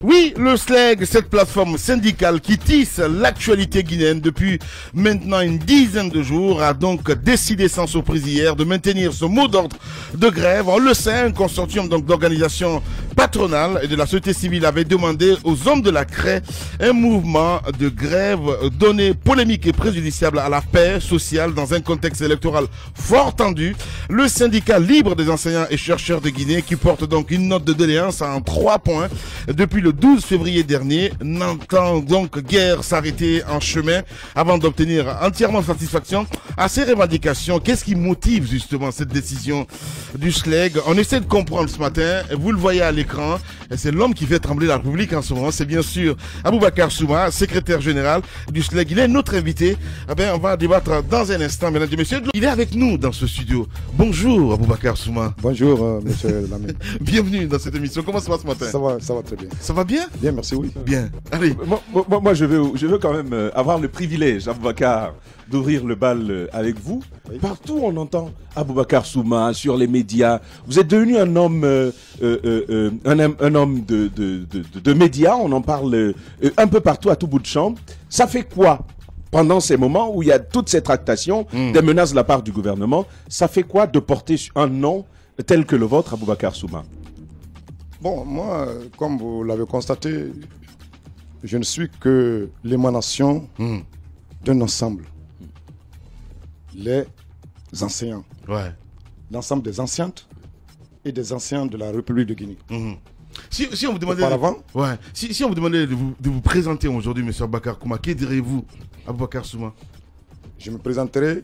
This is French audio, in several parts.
Oui, le SLEG, cette plateforme syndicale qui tisse l'actualité guinéenne depuis maintenant une dizaine de jours, a donc décidé sans surprise hier de maintenir ce mot d'ordre de grève. On le sait, un consortium d'organisations patronales et de la société civile avait demandé aux hommes de la CRE un mouvement de grève donné polémique et préjudiciable à la paix sociale dans un contexte électoral fort tendu. Le syndicat libre des enseignants et chercheurs de Guinée, qui porte donc une note de doléance en 3 points depuis le 12 février dernier, n'entend donc guère s'arrêter en chemin avant d'obtenir entièrement satisfaction à ces revendications. Qu'est-ce qui motive justement cette décision du SLEG? On essaie de comprendre ce matin, vous le voyez à l'écran, c'est l'homme qui fait trembler la République en ce moment, c'est bien sûr Aboubacar Souma, secrétaire général du SLEG. Il est notre invité. On va débattre dans un instant, mesdames et messieurs. Il est avec nous dans ce studio. Bonjour Aboubacar Souma. Bonjour monsieur Lamine. Bienvenue dans cette émission. Comment ça va ce matin? Ça va très bien. Ça va bien? Bien, merci, oui. Bien. Allez. Moi je veux quand même avoir le privilège, Aboubacar, d'ouvrir le bal avec vous. Oui. Partout on entend Aboubacar Souma sur les médias. Vous êtes devenu un homme, un homme de médias. On en parle un peu partout, à tout bout de champ. Ça fait quoi pendant ces moments où il y a toute cette tractation, des menaces de la part du gouvernement? Ça fait quoi de porter un nom tel que le vôtre, Aboubacar Souma? Bon, moi, comme vous l'avez constaté, je ne suis que l'émanation d'un ensemble. Les enseignants. Ouais. L'ensemble des enseignantes et des enseignants de la République de Guinée. Si on vous demandait, auparavant, si on vous demandait de vous présenter aujourd'hui, M. Aboubacar Souma, que direz-vous, Aboubacar Souma? Je me présenterai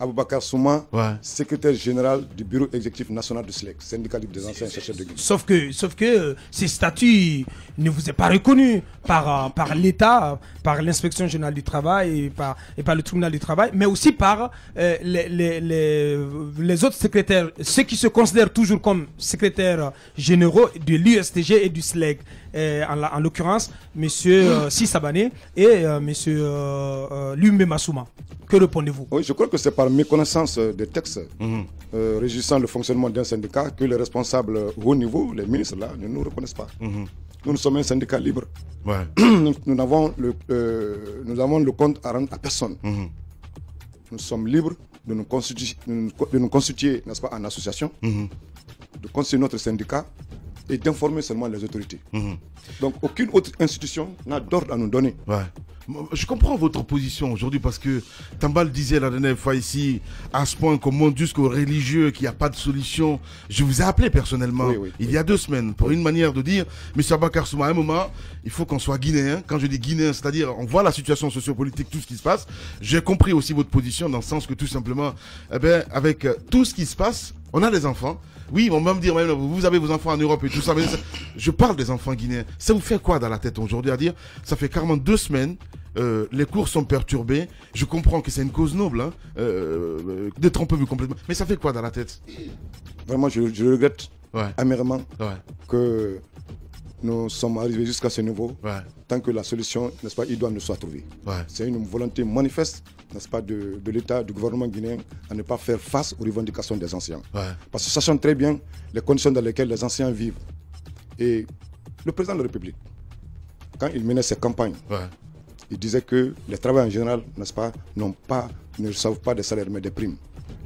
Aboubacar Souma, secrétaire général du bureau exécutif national du SLEG, syndicat libre des enseignants et chercheurs de Guinée. Sauf que ces statuts ne vous est pas reconnu par l'État, par l'inspection générale du travail et par le tribunal du travail, mais aussi par les autres secrétaires, ceux qui se considèrent toujours comme secrétaires généraux de l'USTG et du SLEG. En l'occurrence, M. Sissabané et M. Lumbe Massouma. Que répondez-vous? Oui, je crois que c'est par méconnaissance des textes régissant le fonctionnement d'un syndicat que les responsables haut niveau, les ministres là, ne nous reconnaissent pas. Nous sommes un syndicat libre. Ouais. Nous avons le compte à rendre à personne. Nous sommes libres de nous constituer, n'est-ce pas, en association, de constituer notre syndicat et d'informer seulement les autorités. Donc aucune autre institution n'a d'ordre à nous donner. Ouais. Je comprends votre position aujourd'hui parce que Tambal disait la dernière fois ici, à ce point qu'on monte jusqu'aux religieux, qu'il n'y a pas de solution. Je vous ai appelé personnellement il y a 2 semaines pour une manière de dire, M. Aboubacar Souma, à un moment, il faut qu'on soit guinéen. Quand je dis guinéen, c'est-à-dire on voit la situation sociopolitique, tout ce qui se passe. J'ai compris aussi votre position dans le sens que tout simplement, avec tout ce qui se passe, on a des enfants. Oui, on va me dire, vous avez vos enfants en Europe et tout ça. Mais je parle des enfants guinéens. Ça vous fait quoi dans la tête aujourd'hui à dire, ça fait carrément 2 semaines, les cours sont perturbés. Je comprends que c'est une cause noble, d'être un peu vu complètement. Mais ça fait quoi dans la tête? Vraiment, je regrette amèrement que nous sommes arrivés jusqu'à ce niveau. Tant que la solution, n'est-ce pas, idoine ne soit trouvée. C'est une volonté manifeste, n'est-ce pas, de l'État, du gouvernement guinéen à ne pas faire face aux revendications des enseignants. Parce que sachant très bien les conditions dans lesquelles les enseignants vivent. Et le président de la République, quand il menait ses campagnes, il disait que les travailleurs en général, n'est-ce pas, ne reçoivent pas des salaires mais des primes.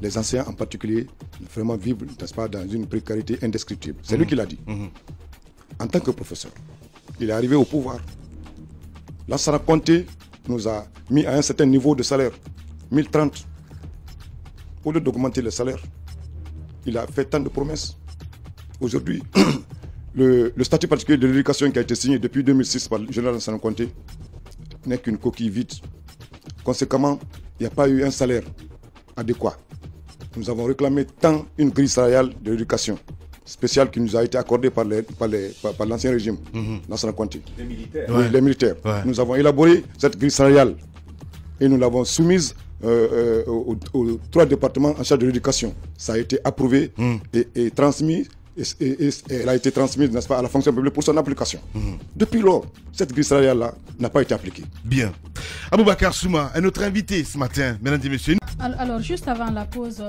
Les enseignants en particulier, vraiment vivent, n'est-ce pas, dans une précarité indescriptible. C'est lui qui l'a dit. En tant que professeur, il est arrivé au pouvoir. Lansana Conté nous a mis à un certain niveau de salaire, 1030. Au lieu d'augmenter le salaire, il a fait tant de promesses. Aujourd'hui, le statut particulier de l'éducation qui a été signé depuis 2006 par le général Lansana Conté n'est qu'une coquille vide. Conséquemment, il n'y a pas eu un salaire adéquat. Nous avons réclamé tant une grille salariale de l'éducation spéciale qui nous a été accordée par l'ancien régime, Lansana Conté. Les militaires. Oui, les militaires. Nous avons élaboré cette grille salariale et nous l'avons soumise aux 3 départements en charge de l'éducation. Ça a été approuvé et transmis. Et elle a été transmise, n'est-ce pas, à la fonction publique pour son application. Depuis lors, cette grille salariale-là n'a pas été appliquée. Bien. Aboubacar Souma est notre invité ce matin, mesdames et messieurs. Alors, juste avant la pause,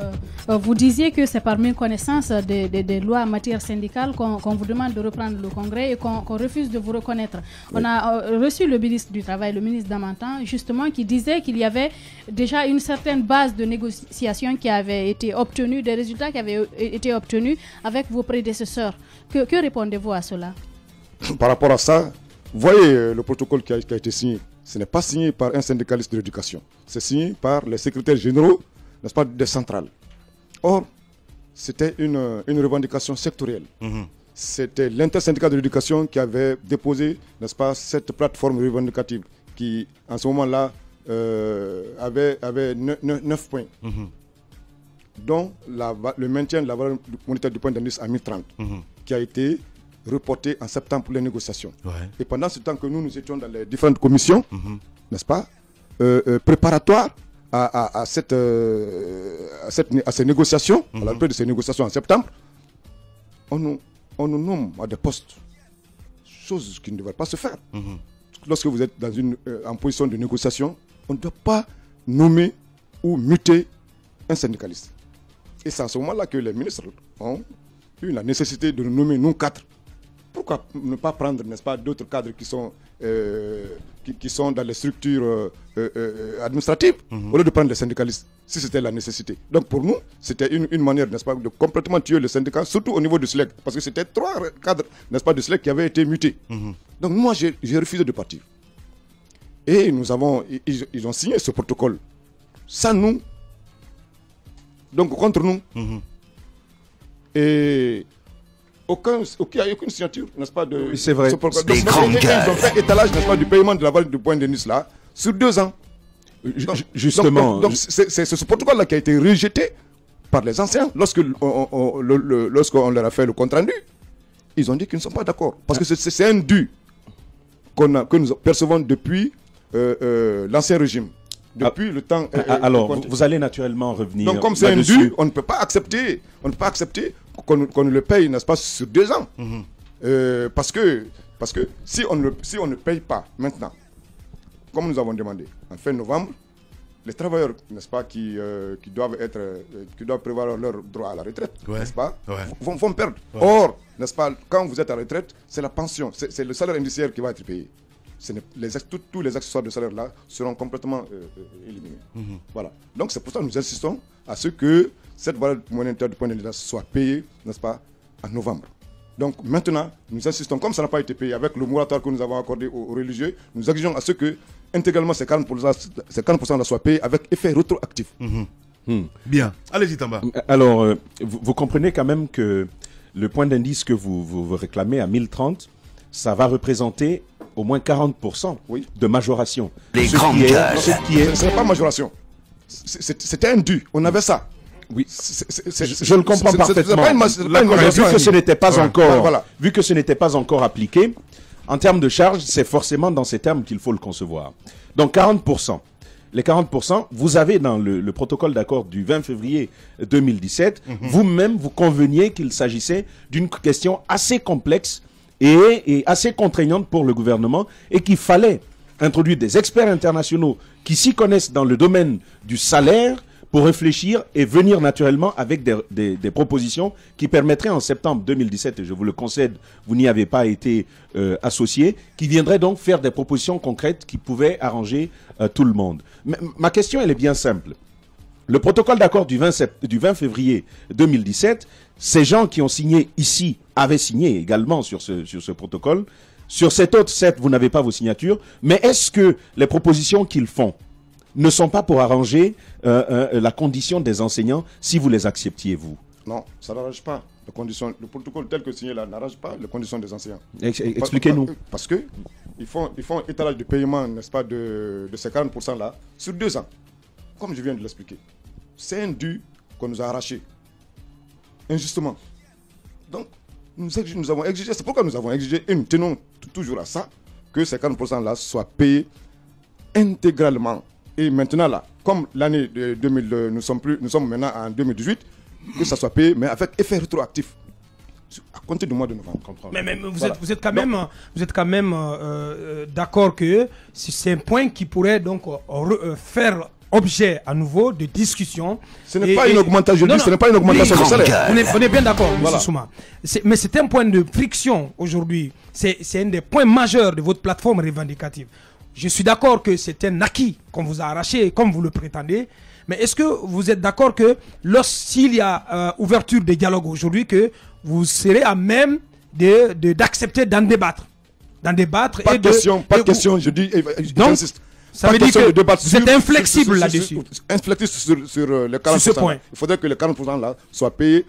vous disiez que c'est par méconnaissance des lois en matière syndicale qu'on vous demande de reprendre le congrès et qu'on refuse de vous reconnaître. Oui. On a reçu le ministre du Travail, le ministre Damantan, justement, qui disait qu'il y avait déjà une certaine base de négociation qui avait été obtenue, des résultats qui avaient été obtenus avec vos prédécesseurs. Que répondez-vous à cela? Par rapport à ça, voyez le protocole qui a été signé. Ce n'est pas signé par un syndicaliste de l'éducation. C'est signé par les secrétaires généraux, n'est-ce pas, des centrales. Or, c'était une revendication sectorielle. C'était l'intersyndicat de l'éducation qui avait déposé, n'est-ce pas, cette plateforme revendicative qui, en ce moment-là, avait 9 points, dont le maintien de la valeur monétaire du point d'indice à 1030, qui a été reporté en septembre pour les négociations. Ouais. Et pendant ce temps que nous étions dans les différentes commissions, n'est-ce pas, préparatoires à ces négociations, à la période de ces négociations en septembre, on nous nomme à des postes, chose qui ne devrait pas se faire. Lorsque vous êtes en position de négociation, on ne doit pas nommer ou muter un syndicaliste. Et c'est à ce moment-là que les ministres ont eu la nécessité de nous nommer, nous 4. Pourquoi ne pas prendre, n'est-ce pas, d'autres cadres qui sont dans les structures administratives, au lieu de prendre les syndicalistes, si c'était la nécessité. Donc pour nous, c'était une manière, n'est-ce pas, de complètement tuer le syndicat, surtout au niveau du SLEC, parce que c'était 3 cadres, n'est-ce pas, du SLEC qui avaient été mutés. Donc moi, j'ai refusé de partir. Et ils ont signé ce protocole, sans nous, donc contre nous. Et il n'y a aucune signature, n'est-ce pas, de c'est vrai. Ce protocole. Donc, ils ont fait étalage, n'est-ce pas, du paiement de la valeur du point d'indice là, sur 2 ans. Justement. Donc c'est ce protocole-là qui a été rejeté par les anciens lorsqu'on leur a fait le compte rendu. Ils ont dit qu'ils ne sont pas d'accord. Parce que c'est un dû que nous percevons depuis l'ancien régime. Depuis le temps. Alors, vous allez naturellement revenir. Donc, comme c'est un dû, on ne peut pas accepter qu'on le paye, n'est-ce pas, sur 2 ans. Parce que si on ne paye pas maintenant, comme nous avons demandé, en fin novembre, les travailleurs, n'est-ce pas, qui doivent prévoir leur droit à la retraite, n'est-ce pas, vont perdre. Or, n'est-ce pas, quand vous êtes à la retraite, c'est la pension, c'est le salaire indiciaire qui va être payé. Tous les accessoires de salaire là seront complètement éliminés. Voilà. Donc c'est pour ça que nous insistons à ce que cette valeur monétaire du point d'indice soit payée, n'est-ce pas, en novembre. Donc maintenant, nous insistons, comme ça n'a pas été payé avec le moratoire que nous avons accordé aux religieux, nous exigeons à ce que intégralement ces 40% là soient payés avec effet rétroactif. Bien. Allez-y, Tamba. Alors, vous comprenez quand même que le point d'indice que vous réclamez à 1030, ça va représenter au moins 40% de majoration. Les grandes gueules. Ce n'est pas majoration. C'était un dû. On avait ça. Oui, je le comprends parfaitement. Vu que ce n'était pas encore, vu que ce n'était pas encore appliqué, en termes de charges, c'est forcément dans ces termes qu'il faut le concevoir. Donc 40%. Les 40%, vous avez dans le protocole d'accord du 20 février 2017, vous-même, vous conveniez qu'il s'agissait d'une question assez complexe et assez contraignante pour le gouvernement et qu'il fallait introduire des experts internationaux qui s'y connaissent dans le domaine du salaire pour réfléchir et venir naturellement avec des propositions qui permettraient en septembre 2017, et je vous le concède, vous n'y avez pas été associé, qui viendraient donc faire des propositions concrètes qui pouvaient arranger tout le monde. Mais ma question, elle est bien simple. Le protocole d'accord du 20 février 2017, ces gens qui ont signé ici avaient signé également sur ce protocole. Sur cet autre, certes, vous n'avez pas vos signatures, mais est-ce que les propositions qu'ils font ne sont pas pour arranger la condition des enseignants si vous les acceptiez, vous? Non, ça n'arrange pas. Le protocole tel que signé là n'arrange pas les conditions des enseignants. Expliquez-nous. Parce que ils font étalage de paiement, n'est-ce pas, de ces 40% là sur 2 ans. Comme je viens de l'expliquer. C'est un dû qu'on nous a arraché. Injustement. Donc, nous avons exigé, c'est pourquoi nous avons exigé, et nous tenons toujours à ça, que ces 40% là soient payés intégralement. Et maintenant là, comme l'année 2000, nous sommes maintenant en 2018, que ça soit payé, mais avec effet rétroactif. À compter du mois de novembre. Mais vous êtes quand même d'accord que c'est un point qui pourrait donc faire objet à nouveau de discussion. Ce n'est pas une augmentation, ce n'est pas une augmentation de salaire. On est bien d'accord, M. Souma. Mais c'est un point de friction aujourd'hui. C'est un des points majeurs de votre plateforme revendicative. Je suis d'accord que c'est un acquis qu'on vous a arraché, comme vous le prétendez. Mais est-ce que vous êtes d'accord que lorsqu'il y a ouverture de dialogue aujourd'hui, que vous serez à même d'accepter d'en débattre? Pas de question, je dis, j'insiste. Ça veut dire que vous êtes inflexible là-dessus. Inflexible sur les 40%. Sur ce point. Il faudrait que les 40% là soient payés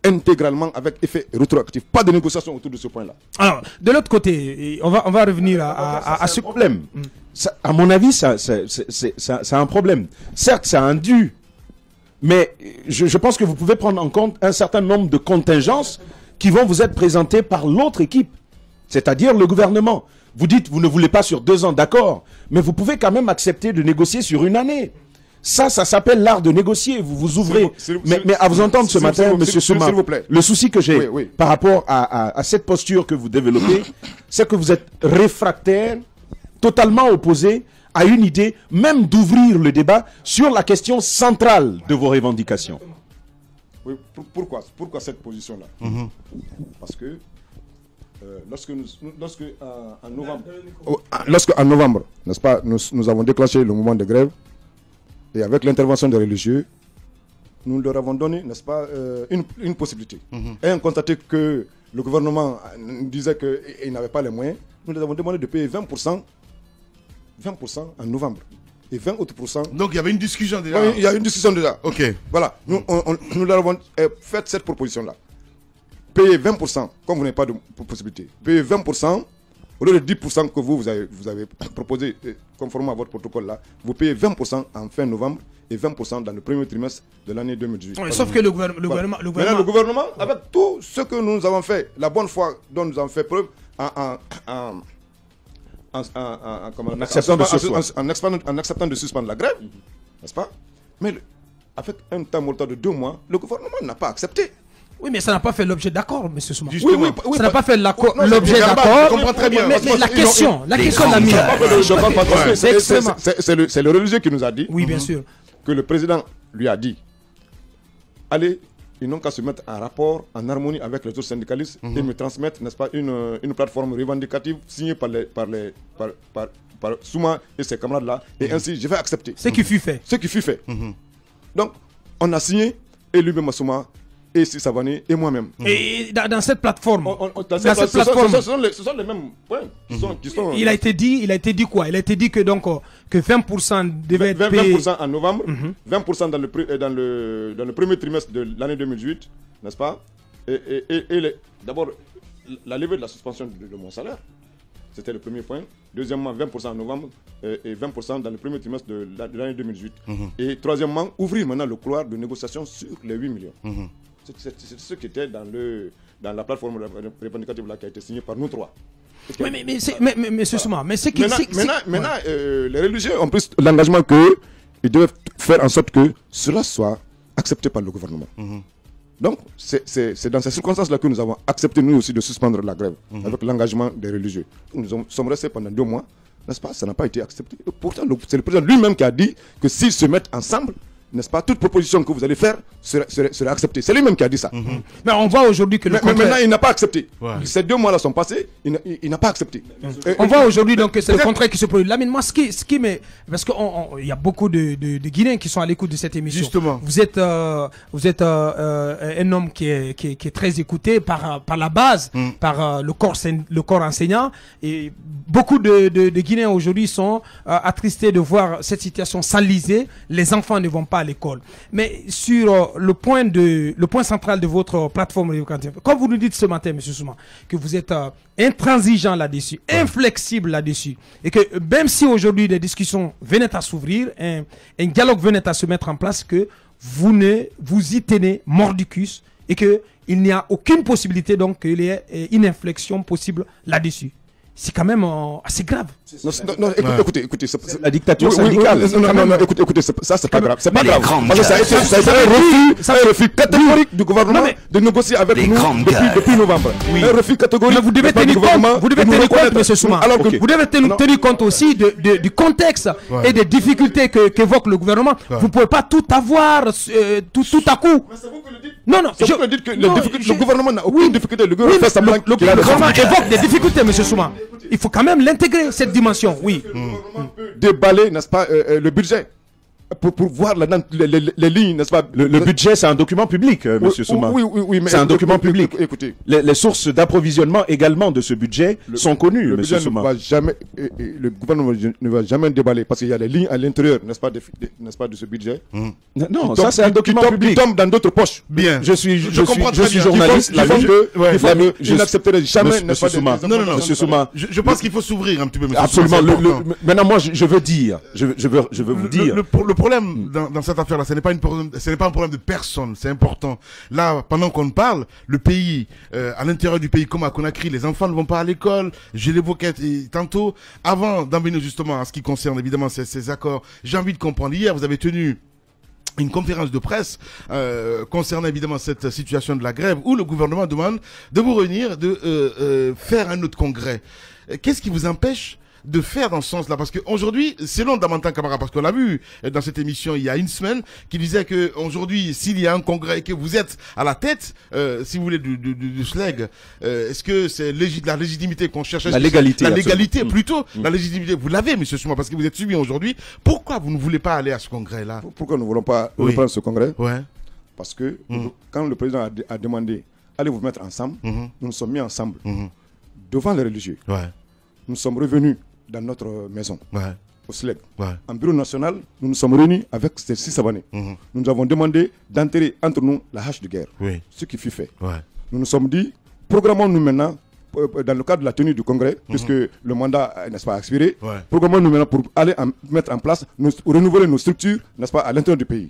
intégralement avec effet rétroactif. Pas de négociation autour de ce point-là. Alors, de l'autre côté, on va revenir à ce problème. Ça, à mon avis, c'est un problème. Certes, c'est un dû, mais je pense que vous pouvez prendre en compte un certain nombre de contingences qui vont vous être présentées par l'autre équipe, c'est-à-dire le gouvernement. Vous dites, vous ne voulez pas sur 2 ans, d'accord, mais vous pouvez quand même accepter de négocier sur 1 année. Ça s'appelle l'art de négocier. Vous vous ouvrez. Mais à vous entendre ce matin, M. Souma, le souci que j'ai par rapport à cette posture que vous développez, c'est que vous êtes réfractaire, totalement opposé à une idée, même d'ouvrir le débat sur la question centrale de vos revendications. Oui, pourquoi cette position-là? Parce que lorsque en novembre, n'est-ce pas, nous avons déclenché le mouvement de grève, et avec l'intervention des religieux, nous leur avons donné, n'est-ce pas, une possibilité. Et on constaté que le gouvernement disait qu'il n'avait pas les moyens, nous leur avons demandé de payer 20% en novembre. Et 20 autres %. Donc il y avait une discussion déjà. Oui, il y a une discussion déjà. Ok. Voilà, nous leur avons fait cette proposition-là. Payez 20%, comme vous n'avez pas de possibilité. Payez 20%, au lieu de 10% que vous avez proposé, conformément à votre protocole là, vous payez 20% en fin novembre et 20% dans le premier trimestre de l'année 2018. Oui, sauf que le gouvernement... Maintenant, le gouvernement, avec tout ce que nous avons fait, la bonne foi dont nous avons fait preuve, en acceptant de suspendre la grève, n'est-ce pas? Mais avec un temps mortel de 2 mois, le gouvernement n'a pas accepté. Oui, mais ça n'a pas fait l'objet d'accord, M. Souma. Oui, ça n'a pas fait l'objet d'accord. Je comprends très bien. Mais la question l'a mis. C'est le religieux qui nous a dit. Oui, bien sûr. Que le président lui a dit, allez, ils n'ont qu'à se mettre en rapport, en harmonie avec les autres syndicalistes et me transmettre, n'est-ce pas, une plateforme revendicative signée par Souma et ses camarades-là. Et ainsi, je vais accepter. Ce qui fut fait. Donc, on a signé, et lui-même Souma, et Savané, et moi-même. Et dans cette plateforme, ce sont les mêmes points qui sont il a été dit quoi? Il a été dit que donc que 20% devait être payé 20% en novembre, 20% dans le premier trimestre de l'année 2018, n'est-ce pas? Et d'abord la levée de la suspension de mon salaire, c'était le premier point. Deuxièmement, 20% en novembre et 20% dans le premier trimestre de l'année 2018. Et troisièmement, ouvrir maintenant le couloir de négociation sur les 8 millions. C'est ce qui était dans la plateforme revendicative qui a été signée par nous 3. Mais ce Souma, mais c'est qui... Maintenant, les religieux ont pris l'engagement qu'ils doivent faire en sorte que cela soit accepté par le gouvernement. Donc, c'est dans ces circonstances-là que nous avons accepté, nous aussi, de suspendre la grève, avec l'engagement des religieux. Nous sommes restés pendant 2 mois, n'est-ce pas? Ça n'a pas été accepté. Et pourtant, c'est le président lui-même qui a dit que s'ils se mettent ensemble, n'est-ce pas, toute proposition que vous allez faire serait acceptée. C'est lui-même qui a dit ça. Mais on voit aujourd'hui que mais maintenant, il n'a pas accepté. Ces 2 mois-là sont passés, il n'a pas accepté. On voit aujourd'hui donc que c'est le contraire qui se produit. Là, mais moi, ce qui met... Parce qu'il y a beaucoup de Guinéens qui sont à l'écoute de cette émission. Justement. Vous êtes un homme qui est très écouté par la base, par le corps enseignant. Et beaucoup de Guinéens aujourd'hui sont attristés de voir cette situation s'enliser. Les enfants ne vont pas à l'école. Mais sur le point central de votre plateforme, comme vous nous dites ce matin, M. Souma, que vous êtes intransigeant là-dessus, inflexible là-dessus, et que même si aujourd'hui des discussions venaient à s'ouvrir, un dialogue venait à se mettre en place, que vous y tenez mordicus et qu'il n'y a aucune possibilité donc qu'il y ait une inflexion possible là-dessus. c'est quand même assez grave. Non, écoutez. La dictature syndicale. Non, écoutez, ça c'est pas grave. C'est pas grave. Parce que ça a été un refus catégorique du gouvernement de négocier avec nous depuis novembre. Un refus catégorique. Mais vous devez tenir compte, M. Souma. Vous devez tenir compte aussi du contexte et des difficultés qu'évoque le gouvernement. Vous ne pouvez pas tout avoir tout à coup. Non, je veux dire que le gouvernement n'a aucune difficulté. Le gouvernement évoque des difficultés, M. Souma. Il faut quand même l'intégrer, cette dimension, oui. Déballer, n'est-ce pas, le budget pour voir les lignes, n'est-ce pas? Le budget, c'est un document public, monsieur Souma. Oui, mais c'est un document public. Écoutez. Les sources d'approvisionnement également de ce budget sont connues, monsieur Souma. Le gouvernement ne va jamais déballer parce qu'il y a des lignes à l'intérieur, n'est-ce pas, de ce budget. Non, ça c'est un document public. Qui tombe dans d'autres poches. Bien. Je suis journaliste. Je n'accepterai jamais, n'est-ce pas, Souma. Non, monsieur Souma. Je pense qu'il faut s'ouvrir un petit peu, monsieur Souma. Absolument. Maintenant, moi, je veux dire, je veux vous dire. Le problème dans cette affaire-là, ce n'est pas un problème de personne, c'est important. Là, pendant qu'on parle, le pays, à l'intérieur du pays, comme à Conakry, les enfants ne vont pas à l'école. Je l'évoquais tantôt. Avant d'en venir justement à ce qui concerne évidemment ces accords, j'ai envie de comprendre. Hier, vous avez tenu une conférence de presse concernant évidemment cette situation de la grève où le gouvernement demande de vous réunir, de faire un autre congrès. Qu'est-ce qui vous empêche de faire dans ce sens-là? Parce qu'aujourd'hui, selon Damantan Camara, parce qu'on l'a vu dans cette émission il y a une semaine, qui disait que aujourd'hui, s'il y a un congrès et que vous êtes à la tête, si vous voulez, du SLEG, est-ce que c'est la légitimité qu'on cherche? La légalité. La légalité, plutôt. La légitimité, vous l'avez, monsieur Souma, parce que vous êtes suivi aujourd'hui. Pourquoi vous ne voulez pas aller à ce congrès-là? Pourquoi nous ne voulons pas reprendre ce congrès? Ouais. Parce que quand le président a demandé, allez vous mettre ensemble, nous nous sommes mis ensemble devant les religieux. Ouais. Nous sommes revenus dans notre maison, au SLEG. En bureau national, nous nous sommes réunis avec ces 6 Sabanais. Nous avons demandé d'enterrer entre nous la hache de guerre, ce qui fut fait. Nous nous sommes dit, programmons-nous maintenant, dans le cadre de la tenue du congrès, puisque le mandat, n'est-ce pas, expiré, programmons-nous maintenant pour aller mettre en place, renouveler nos structures, n'est-ce pas, à l'intérieur du pays.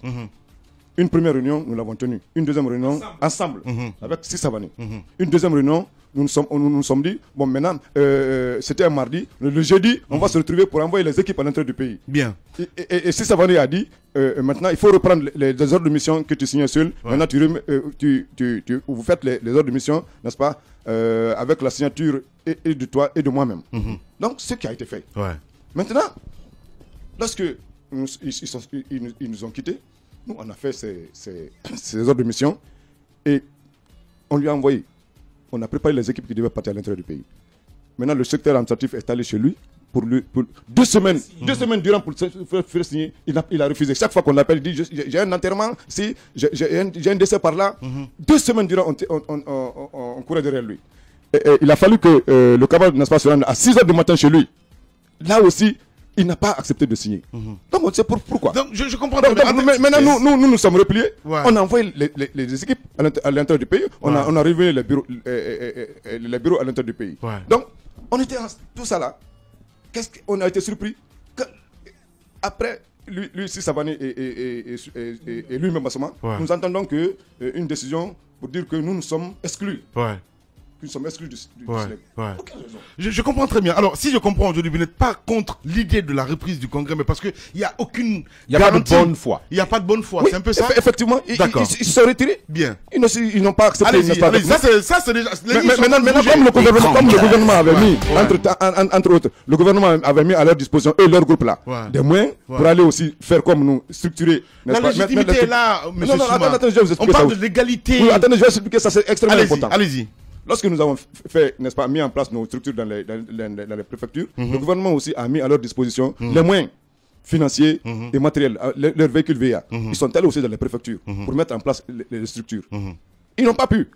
Une première réunion, nous l'avons tenue. Une deuxième réunion, ensemble, avec 6 Sabanais. Une deuxième réunion, nous nous sommes dit, bon maintenant, c'était un mardi, le jeudi, on va se retrouver pour envoyer les équipes à l'intérieur du pays. Bien. Et si Savané a dit, maintenant il faut reprendre les ordres de mission que tu signais seul, maintenant vous faites les ordres de mission, n'est-ce pas, avec la signature et de toi et de moi-même. Donc ce qui a été fait. Maintenant, lorsque ils nous ont quittés, nous on a fait ces ordres de mission et on lui a envoyé. On a préparé les équipes qui devaient partir à l'intérieur du pays. Maintenant, le secrétaire administratif est allé chez lui pour 2 semaines. 2 semaines durant pour faire signer. Il a refusé. Chaque fois qu'on l'appelle, il dit j'ai un enterrement, j'ai un décès par là. 2 semaines durant, on courait derrière lui. Et il a fallu que le camarade, n'est-ce pas, se rende à 6 h du matin chez lui. Là aussi, il n'a pas accepté de signer. Donc on sait pourquoi. Donc je comprends. Maintenant nous sommes repliés. On a envoyé les équipes à l'intérieur du pays. On a révélé les bureaux à l'intérieur du pays. Donc on était tout ça là. On a été surpris après lui Savané et lui-même Bassama, nous entendons que une décision pour dire que nous sommes exclus. Nous sommes exclus du SLEG. Je comprends très bien. Alors, si je comprends aujourd'hui, vous n'êtes pas contre l'idée de la reprise du congrès, mais parce qu'il n'y a aucune. Il n'y a pas de bonne foi. Il n'y a pas de bonne foi. Oui, c'est un peu ça. Effectivement. Ils se sont retirés. Bien. Ils n'ont pas accepté. Ça, c'est déjà. Maintenant, comme le gouvernement avait mis, entre autres, le gouvernement avait mis à leur disposition, eux, leur groupe là, des moyens pour aller aussi faire comme nous, structurer. La légitimité est là, monsieur Souma. Attendez, je vais vous expliquer ça. On parle de l'égalité. Oui, attendez, je vais vous expliquer ça, c'est extrêmement important. Allez-y. Lorsque nous avons fait, n'est-ce pas, mis en place nos structures dans les préfectures, le gouvernement aussi a mis à leur disposition les moyens financiers et matériels, leurs véhicules VA. Ils sont allés aussi dans les préfectures pour mettre en place les structures. Ils n'ont pas pu.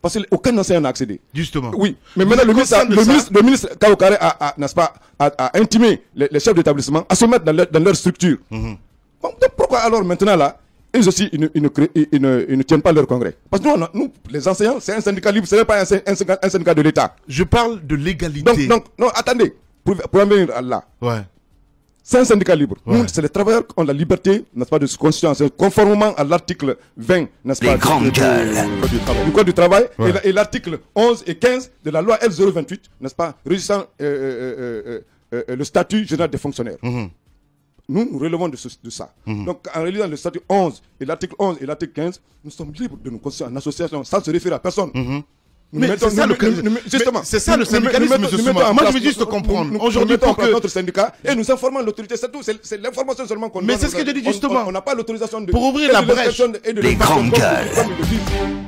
Parce qu'aucun enseignant n'a accédé. Justement. Oui. Mais maintenant, le ministre Kaokare a intimé les chefs d'établissement à se mettre dans leur structure. Bon, donc pourquoi alors maintenant là, eux aussi, ils ne tiennent pas leur congrès. Parce que nous, les enseignants, c'est un syndicat libre, ce n'est pas un syndicat de l'État. Je parle de l'égalité. Donc, non, attendez, pour en venir à là. C'est un syndicat libre. Nous, c'est les travailleurs qui ont la liberté, n'est-ce pas, de se constituer conformément à l'article 20, n'est-ce pas, du Code du travail, et l'article 11 et 15 de la loi L028, n'est-ce pas, régissant le statut général des fonctionnaires. Nous relevons de ça. Donc, en réalisant le statut 11 et l'article 11 et l'article 15, nous sommes libres de nous constituer en association sans se référer à personne. Mais c'est ça le syndicalisme, M. Souma. Moi, je veux juste comprendre. Aujourd'hui, pour que notre syndicat et nous informons l'autorité, c'est tout. C'est l'information seulement qu'on donne. Mais c'est ce que je dis justement. On n'a pas l'autorisation de. Pour ouvrir la brèche. Les grandes gueules.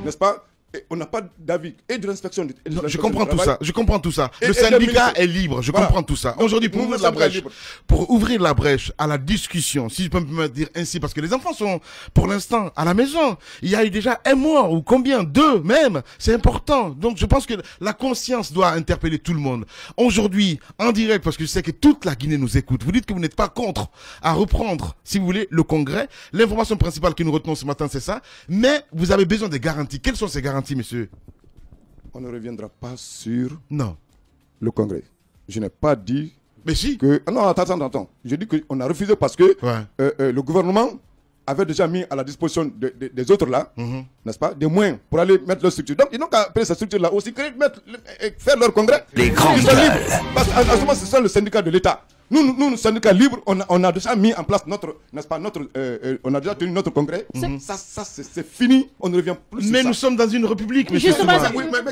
N'est-ce pas? On n'a pas d'avis et de l'inspection. Je comprends tout ça. Je comprends tout ça. Le syndicat est libre. Je comprends tout ça. Aujourd'hui, pour ouvrir la brèche à la discussion, si je peux me dire ainsi, parce que les enfants sont pour l'instant à la maison. Il y a eu déjà un mort ou combien, 2 même. C'est important. Donc je pense que la conscience doit interpeller tout le monde. Aujourd'hui, en direct, parce que je sais que toute la Guinée nous écoute. Vous dites que vous n'êtes pas contre à reprendre, si vous voulez, le congrès. L'information principale que nous retenons ce matin, c'est ça. Mais vous avez besoin des garanties. Quelles sont ces garanties, monsieur? On ne reviendra pas sur non. le congrès. Je n'ai pas dit mais si. Que... Non, attends. Je dis qu'on a refusé parce que le gouvernement avait déjà mis à la disposition des autres là, n'est-ce pas, des moyens pour aller mettre leur structure. Donc ils n'ont qu'à appeler cette structure là aussi, faire leur congrès. Les grandes gueules. Parce qu'en ce moment, c'est ça le syndicat de l'État. Nous, syndicat libre, on a déjà mis en place notre, n'est-ce pas, on a déjà tenu notre congrès. Ça c'est fini, on ne revient plus. Mais nous sommes dans une république, monsieur Souma.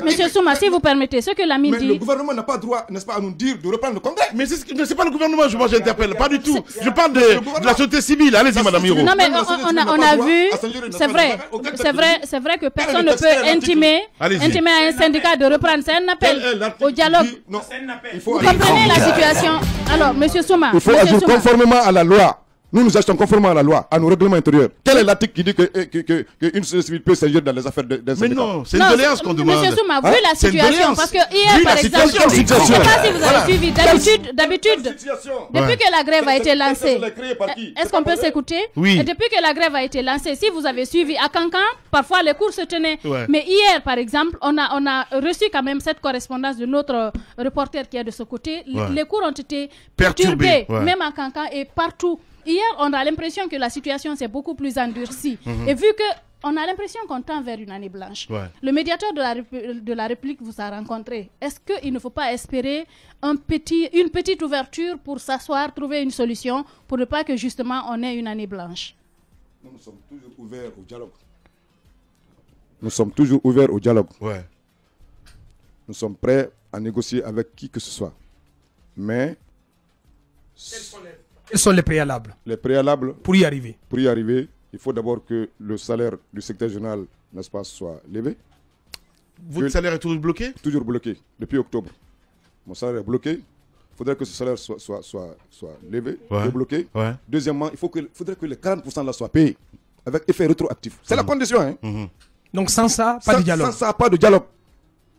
Monsieur Souma, si vous permettez, ce que Lamine dit. Le gouvernement n'a pas droit, n'est-ce pas, à nous dire de reprendre le congrès. Mais c'est pas le gouvernement, moi j'interpelle, pas du tout. Je parle de la société civile. Allez-y, madame Hiro. Non, mais on a vu, c'est vrai que personne ne peut intimer à un syndicat de reprendre. C'est un appel au dialogue. Vous comprenez la situation. Alors, monsieur Souma. Il faut agir conformément à la loi. Nous agissons conformément à la loi, à nos règlements intérieurs. Quel est l'article qui dit qu'une société civile peut s'agir dans les affaires d'un syndicat? Mais non, c'est une doléance qu'on demande. Monsieur Souma, vu la situation, parce que hier, par exemple, je ne sais pas si vous avez suivi, d'habitude, depuis que la grève a été lancée, est-ce qu'on peut s'écouter? Oui. Et depuis que la grève a été lancée, si vous avez suivi à Cancan, parfois les cours se tenaient. Mais hier, par exemple, on a reçu quand même cette correspondance de notre reporter qui est de ce côté. Les cours ont été perturbés, même à Cancan et partout. Hier, on a l'impression que la situation s'est beaucoup plus endurcie. Et vu qu'on a l'impression qu'on tend vers une année blanche, le médiateur de la République vous a rencontré. Est-ce qu'il ne faut pas espérer une petite ouverture pour s'asseoir, trouver une solution, pour ne pas que justement on ait une année blanche? Nous sommes toujours ouverts au dialogue. Nous sommes toujours ouverts au dialogue. Nous sommes prêts à négocier avec qui que ce soit. Mais... Quels sont les préalables? Les préalables, pour y arriver, il faut d'abord que le salaire du secrétaire général, n'est-ce pas, soit levé. Votre salaire est toujours bloqué? Toujours bloqué, depuis octobre. Mon salaire est bloqué. Il faudrait que ce salaire soit levé, débloqué. Deuxièmement, faudrait que les 40% là soient payés, avec effet rétroactif. C'est la condition. Hein. Donc sans ça, pas de dialogue. Sans ça, pas de dialogue.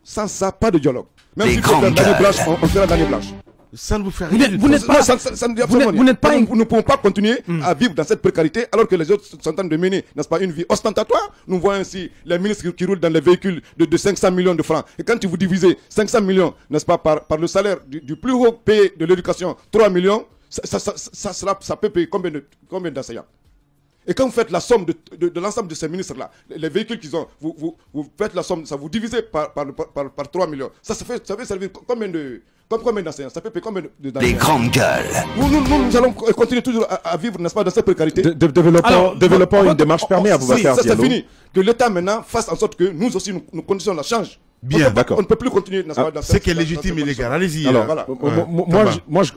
Sans ça, pas de dialogue. Même s'il faut faire l'année blanche, on fera l'année blanche. Ça ne vous fait rien. Vous n'êtes pas. Nous ne pouvons pas continuer à vivre dans cette précarité alors que les autres sont en train de mener, n'est-ce pas, une vie ostentatoire. Nous voyons ainsi les ministres qui roulent dans les véhicules de 500 millions de francs. Et quand vous divisez 500 millions, n'est-ce pas, par le salaire du plus haut payé de l'éducation, 3 millions, ça peut payer combien d'enseignants? Et quand vous faites la somme de l'ensemble de ces ministres-là, les véhicules qu'ils ont, vous faites la somme, ça vous divisez par 3 millions. Ça fait servir combien d'enseignants? Ça peut payer combien d'enseignants? Les grandes gueules. Nous allons continuer toujours à vivre, n'est-ce pas, dans cette précarité. Développons une démarche permet à vous faire ça c'est fini. Que l'État maintenant fasse en sorte que nous aussi, nos conditions la changent. Bien, d'accord. On ne peut plus continuer dans c'est qu'elle est légitime et légale. Allez-y. Alors,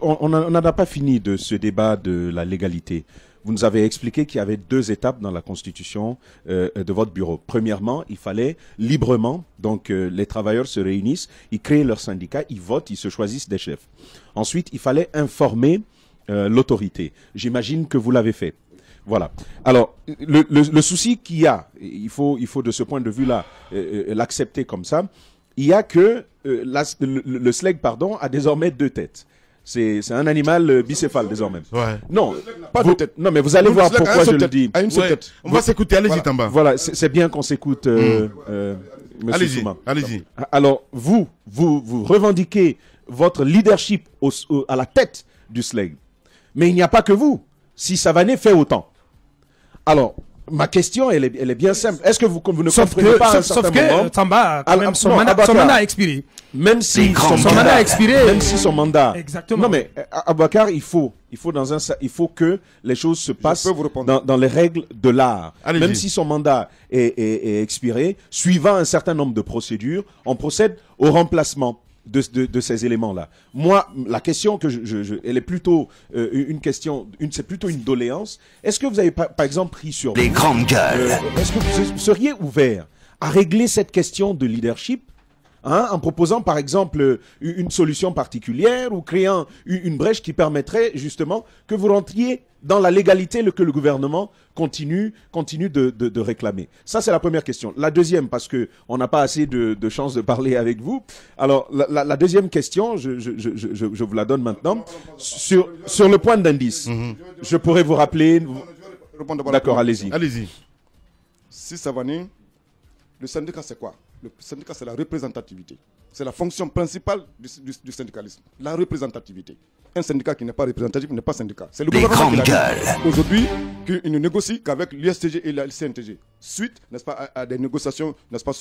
on n'en a pas fini de ce débat de la légalité. Vous nous avez expliqué qu'il y avait 2 étapes dans la constitution de votre bureau. Premièrement, il fallait librement, donc les travailleurs se réunissent, ils créent leur syndicat, ils votent, ils se choisissent des chefs. Ensuite, il fallait informer l'autorité. J'imagine que vous l'avez fait. Voilà. Alors, le souci qu'il y a, il faut de ce point de vue-là l'accepter comme ça, il y a que le SLEG, a désormais 2 têtes. C'est un animal bicéphale désormais. Non, pas de tête. Non, mais vous allez voir pourquoi je le dis. On va s'écouter. Allez-y, Tamba. Voilà, c'est bien qu'on s'écoute, Monsieur Souma. Allez-y. Alors, vous revendiquez votre leadership à la tête du SLEG. Mais il n'y a pas que vous. Si Savané fait autant. Alors, ma question, elle est bien simple. Est-ce que vous ne comprenez pas à un certain moment... Sauf que Tamba, quand même, son mandat a expiré. Même si son mandat a expiré. Même si son mandat... Exactement. Non, mais Aboubakar, il faut que les choses se passent dans les règles de l'art. Même si son mandat est expiré, suivant un certain nombre de procédures, on procède au remplacement de ces éléments-là. Moi, la question que elle est plutôt c'est plutôt une doléance. Est-ce que vous avez par exemple pris sur les grandes gueules? Est-ce que vous seriez ouvert à régler cette question de leadership, en proposant par exemple une solution particulière ou créant une brèche qui permettrait justement que vous rentriez dans la légalité que le gouvernement continue de réclamer. Ça, c'est la première question. La deuxième, parce qu'on n'a pas assez de chance de parler avec vous. Alors, la deuxième question, je vous la donne maintenant. Sur le point d'indice, je pourrais vous rappeler... D'accord, allez-y. Allez-y. Si Savané, le syndicat, c'est quoi? Le syndicat, c'est la représentativité. C'est la fonction principale du syndicalisme. La représentativité. Un syndicat qui n'est pas représentatif n'est pas syndicat. C'est le gouvernement qui l'a dit aujourd'hui qu'il ne négocie qu'avec l'ISTG et la CNTG. Suite, n'est-ce pas, à des négociations, n'est-ce pas,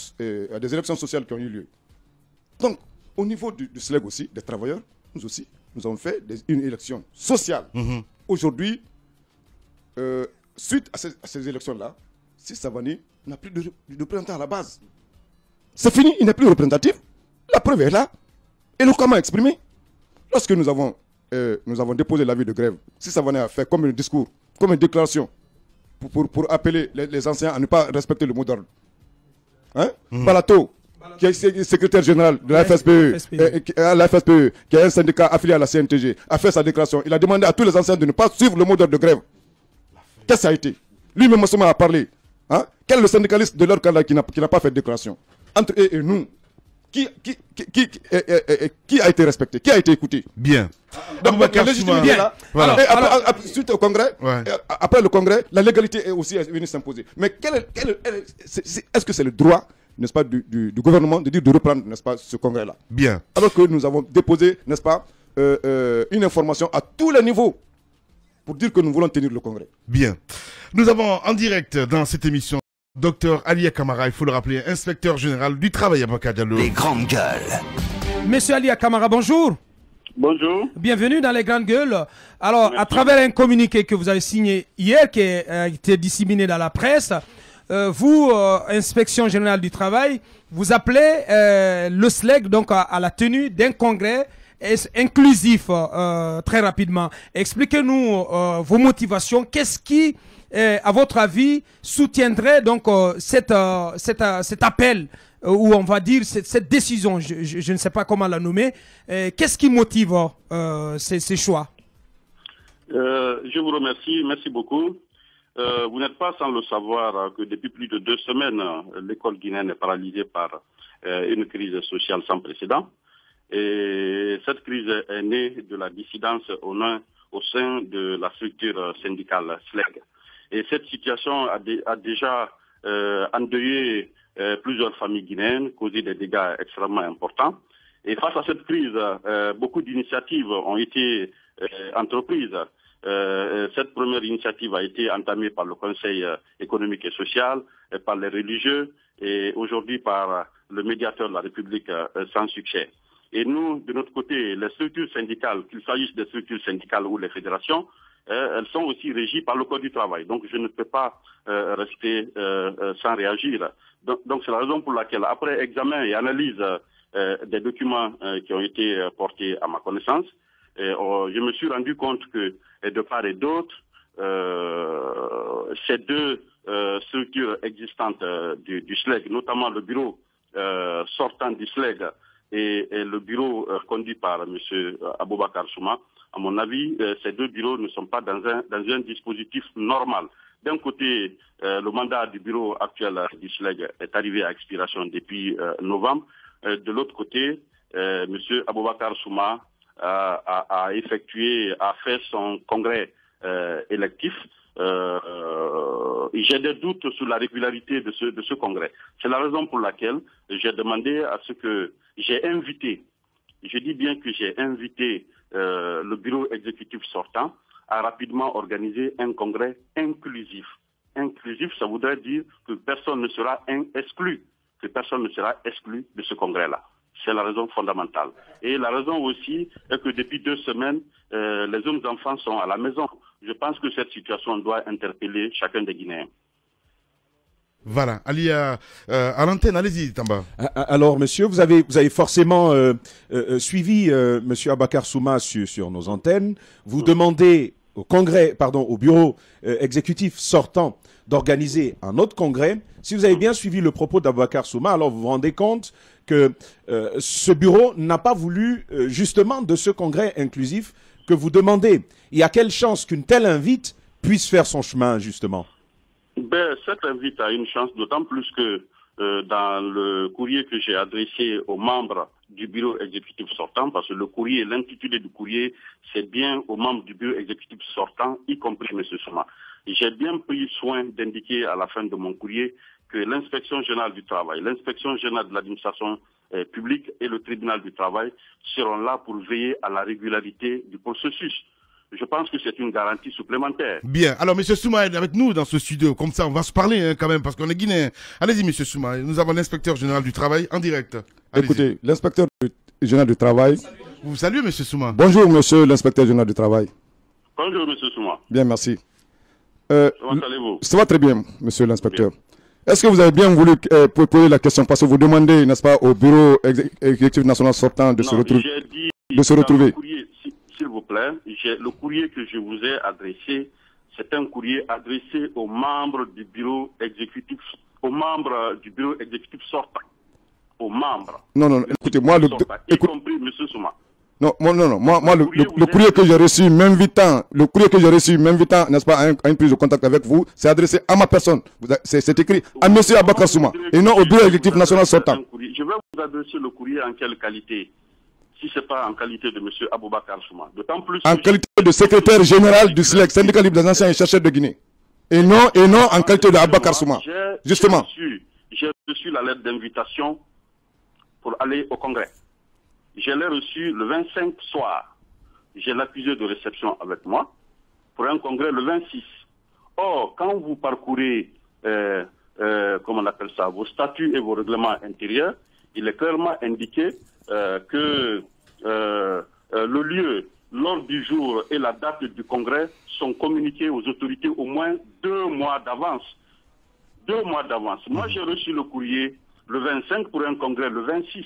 à des élections sociales qui ont eu lieu. Donc, au niveau du SLEG aussi, des travailleurs, nous aussi, nous avons fait une élection sociale. Aujourd'hui, suite à ces élections-là, si Savané n'a plus de représentant à la base, c'est fini, il n'est plus représentatif. La preuve est là. Et le comment exprimé. Lorsque nous avons déposé l'avis de grève, si Savané a fait comme un discours, comme une déclaration, pour appeler les anciens à ne pas respecter le mot d'ordre. Balato, qui est secrétaire général de la FSPE, qui est un syndicat affilié à la CNTG, a fait sa déclaration. Il a demandé à tous les anciens de ne pas suivre le mot d'ordre de grève. Qu'est-ce que ça a été? Lui-même a parlé. Quel est le syndicaliste de leur candidat qui n'a pas fait de déclaration? Entre eux et nous, qui a été respecté? Qui a été écouté? Bien. Donc, la légitimité est là. Voilà. Suite au Congrès, après le Congrès, la légalité est aussi venue s'imposer. Mais est-ce que c'est le droit, n'est-ce pas, du gouvernement de reprendre, n'est-ce pas, ce Congrès-là? Bien. Alors que nous avons déposé, n'est-ce pas, une information à tous les niveaux pour dire que nous voulons tenir le Congrès. Bien. Nous avons en direct dans cette émission Dr Alia Kamara, il faut le rappeler, inspecteur général du travail à Aboubakar Diallo. Les grandes gueules. Monsieur Alia Kamara, bonjour. Bonjour. Bienvenue dans les grandes gueules. Alors, merci. À travers un communiqué que vous avez signé hier, qui a été disséminé dans la presse, vous, Inspection générale du travail, vous appelez le SLEG donc à la tenue d'un congrès inclusif très rapidement. Expliquez-nous vos motivations. Qu'est-ce qui, à votre avis, soutiendrait donc cet appel ou on va dire cette décision, je ne sais pas comment la nommer. Qu'est-ce qui motive ces choix? Je vous remercie, merci beaucoup. Vous n'êtes pas sans le savoir que depuis plus de 2 semaines, l'école guinéenne est paralysée par une crise sociale sans précédent. Et cette crise est née de la dissidence au sein de la structure syndicale SLEG. Et cette situation a déjà endeuillé plusieurs familles guinéennes, causé des dégâts extrêmement importants. Et face à cette crise, beaucoup d'initiatives ont été entreprises. Cette première initiative a été entamée par le Conseil économique et social, par les religieux et aujourd'hui par le médiateur de la République sans succès. Et nous, de notre côté, les structures syndicales, qu'il s'agisse des structures syndicales ou les fédérations, elles sont aussi régies par le Code du travail. Donc je ne peux pas rester sans réagir. Donc c'est la raison pour laquelle, après examen et analyse des documents qui ont été portés à ma connaissance, je me suis rendu compte que de part et d'autre, ces deux structures existantes du SLEG, notamment le bureau sortant du SLEG et le bureau conduit par M. Aboubakar Souma, à mon avis, ces deux bureaux ne sont pas dans un dispositif normal. D'un côté, le mandat du bureau actuel du SLEG est arrivé à expiration depuis novembre. De l'autre côté, M. Aboubakar Souma a fait son congrès électif. J'ai des doutes sur la régularité de ce congrès. C'est la raison pour laquelle j'ai demandé à ce que j'ai invité, je dis bien que j'ai invité le bureau exécutif sortant à rapidement organiser un congrès inclusif. Inclusif, ça voudrait dire que personne ne sera exclu, que personne ne sera exclu de ce congrès-là. C'est la raison fondamentale. Et la raison aussi est que depuis 2 semaines, les jeunes enfants sont à la maison. Je pense que cette situation doit interpeller chacun des Guinéens. Voilà, Ali à l'antenne, allez-y Tamba. Alors monsieur, vous avez forcément suivi monsieur Abakar Souma sur nos antennes. Vous demandez au bureau exécutif sortant d'organiser un autre congrès. Si vous avez bien suivi le propos d'Abakar Souma, alors vous vous rendez compte que ce bureau n'a pas voulu justement de ce congrès inclusif que vous demandez. Il y a quelle chance qu'une telle invite puisse faire son chemin justement? Cette invite a une chance, d'autant plus que dans le courrier que j'ai adressé aux membres du bureau exécutif sortant, parce que le courrier, l'intitulé du courrier, c'est bien aux membres du bureau exécutif sortant, y compris M. Souma. J'ai bien pris soin d'indiquer à la fin de mon courrier que l'inspection générale du travail, l'inspection générale de l'administration publique et le tribunal du travail seront là pour veiller à la régularité du processus. Je pense que c'est une garantie supplémentaire. Bien. Alors, M. Souma est avec nous dans ce studio. Comme ça, on va se parler quand même, parce qu'on est guinéen. Allez-y, M. Souma. Nous avons l'inspecteur général du travail en direct. Écoutez, l'inspecteur général du travail. Vous saluez, M. Souma. Bonjour, monsieur l'inspecteur général du travail. Bonjour, M. Souma. Bien, merci. Comment allez-vous? Ça va très bien, monsieur l'inspecteur. Est-ce que vous avez bien voulu poser la question, parce que vous demandez, n'est-ce pas, au bureau exécutif national sortant de se retrouver? S'il vous plaît, le courrier que je vous ai adressé, c'est un courrier adressé aux membres du bureau exécutif, sortant. Aux membres. Non, écoutez, moi, y compris M. Souma. Non, moi, le courrier que j'ai reçu, m'invitant, n'est-ce pas, à une prise de contact avec vous, c'est adressé à ma personne. C'est écrit à M. Abakar Souma, et non au bureau exécutif national sortant. Je vais vous adresser le courrier en quelle qualité? Si ce n'est pas en qualité de M. Aboubacar Souma. D'autant plus en qualité de secrétaire général du SLEG, syndicat libre des anciens et chercheurs de Guinée. Et non en qualité de Abakar Souma. Justement. J'ai reçu la lettre d'invitation pour aller au congrès. Je l'ai reçu le 25 soir. J'ai l'accusé de réception avec moi pour un congrès le 26. Or, quand vous parcourez, comment on appelle ça, vos statuts et vos règlements intérieurs, il est clairement indiqué que le lieu, l'ordre du jour et la date du congrès sont communiqués aux autorités au moins 2 mois d'avance. 2 mois d'avance. Moi, j'ai reçu le courrier le 25 pour un congrès le 26.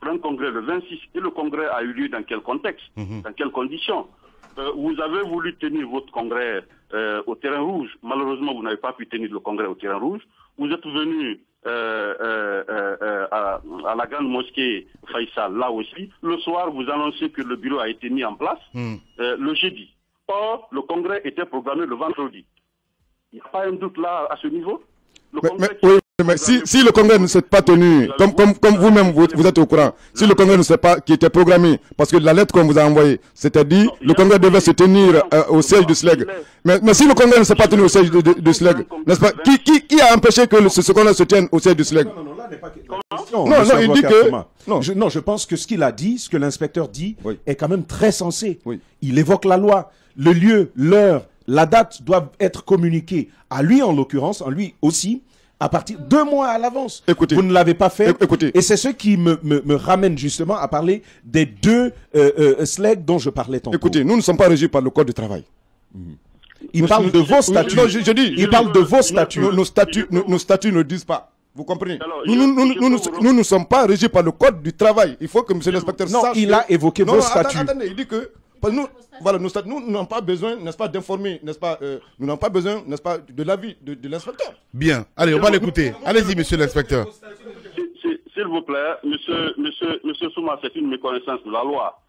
Pour un congrès le 26. Et le congrès a eu lieu dans quel contexte? Dans quelles conditions? Vous avez voulu tenir votre congrès au terrain rouge. Malheureusement, vous n'avez pas pu tenir le congrès au terrain rouge. Vous êtes venu à la grande mosquée Faisal, là aussi. Le soir, vous annoncez que le bureau a été mis en place le jeudi. Or, le congrès était programmé le vendredi. Il n'y a pas un doute là à ce niveau? Mais si le congrès ne s'est pas tenu, comme vous-même vous êtes au courant, si le congrès ne s'est pas, qui était programmé, parce que la lettre qu'on vous a envoyée, c'était dit, le congrès devait se tenir au siège du SLEG. Mais si le congrès ne s'est pas tenu au siège du SLEG, n'est-ce pas, qui a empêché que ce congrès se tienne au siège du SLEG? Non, il dit que... Non, je pense que ce qu'il a dit, ce que l'inspecteur dit, est quand même très sensé. Il évoque la loi, le lieu, l'heure, la date doivent être communiquées à lui en l'occurrence, en lui aussi, à partir 2 mois à l'avance. Vous ne l'avez pas fait. Et c'est ce qui me ramène justement à parler des 2 SLEG dont je parlais tantôt. Écoutez, nous ne sommes pas régis par le Code du travail. Il parle de vos statuts. Non, je dis, il parle de vos statuts. Nos statuts ne disent pas. Vous comprenez? Nous ne sommes pas régis par le Code du travail. Il faut que M. l'inspecteur sache. Non, il a évoqué vos statuts. Attendez, il dit que... Nous n'avons pas besoin, n'est-ce pas, d'informer, n'est-ce pas, nous n'avons pas besoin, n'est-ce pas, de l'avis de l'inspecteur. Bien, allez, on va l'écouter. Allez-y, monsieur l'inspecteur. S'il vous plaît, monsieur Souma, c'est une méconnaissance de la loi.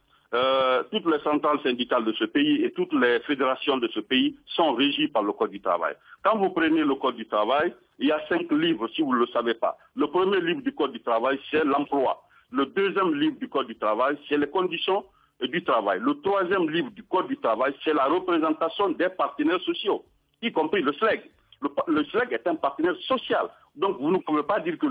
Toutes les centrales syndicales de ce pays et toutes les fédérations de ce pays sont régies par le Code du travail. Quand vous prenez le Code du travail, il y a 5 livres, si vous ne le savez pas. Le premier livre du Code du travail, c'est l'emploi. Le deuxième livre du Code du travail, c'est les conditions du travail. Le troisième livre du Code du travail, c'est la représentation des partenaires sociaux, y compris le SLEG. Le SLEG est un partenaire social. Donc vous ne pouvez pas dire que,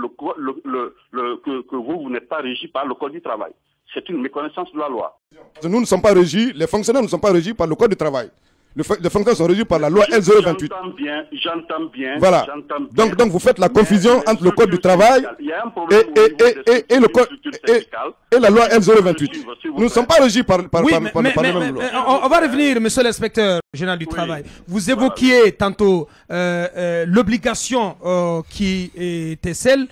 vous n'êtes pas régi par le Code du travail. C'est une méconnaissance de la loi. Nous ne sommes pas régis, les fonctionnaires ne sont pas régis par le Code du travail. les fonctions sont régies par la loi L028. J'entends bien. Voilà. Donc vous faites la confusion entre le code du travail et la loi L028. Nous ne sommes pas régis par les mêmes lois. On va revenir, monsieur l'inspecteur général du travail. Vous évoquiez tantôt l'obligation qui était celle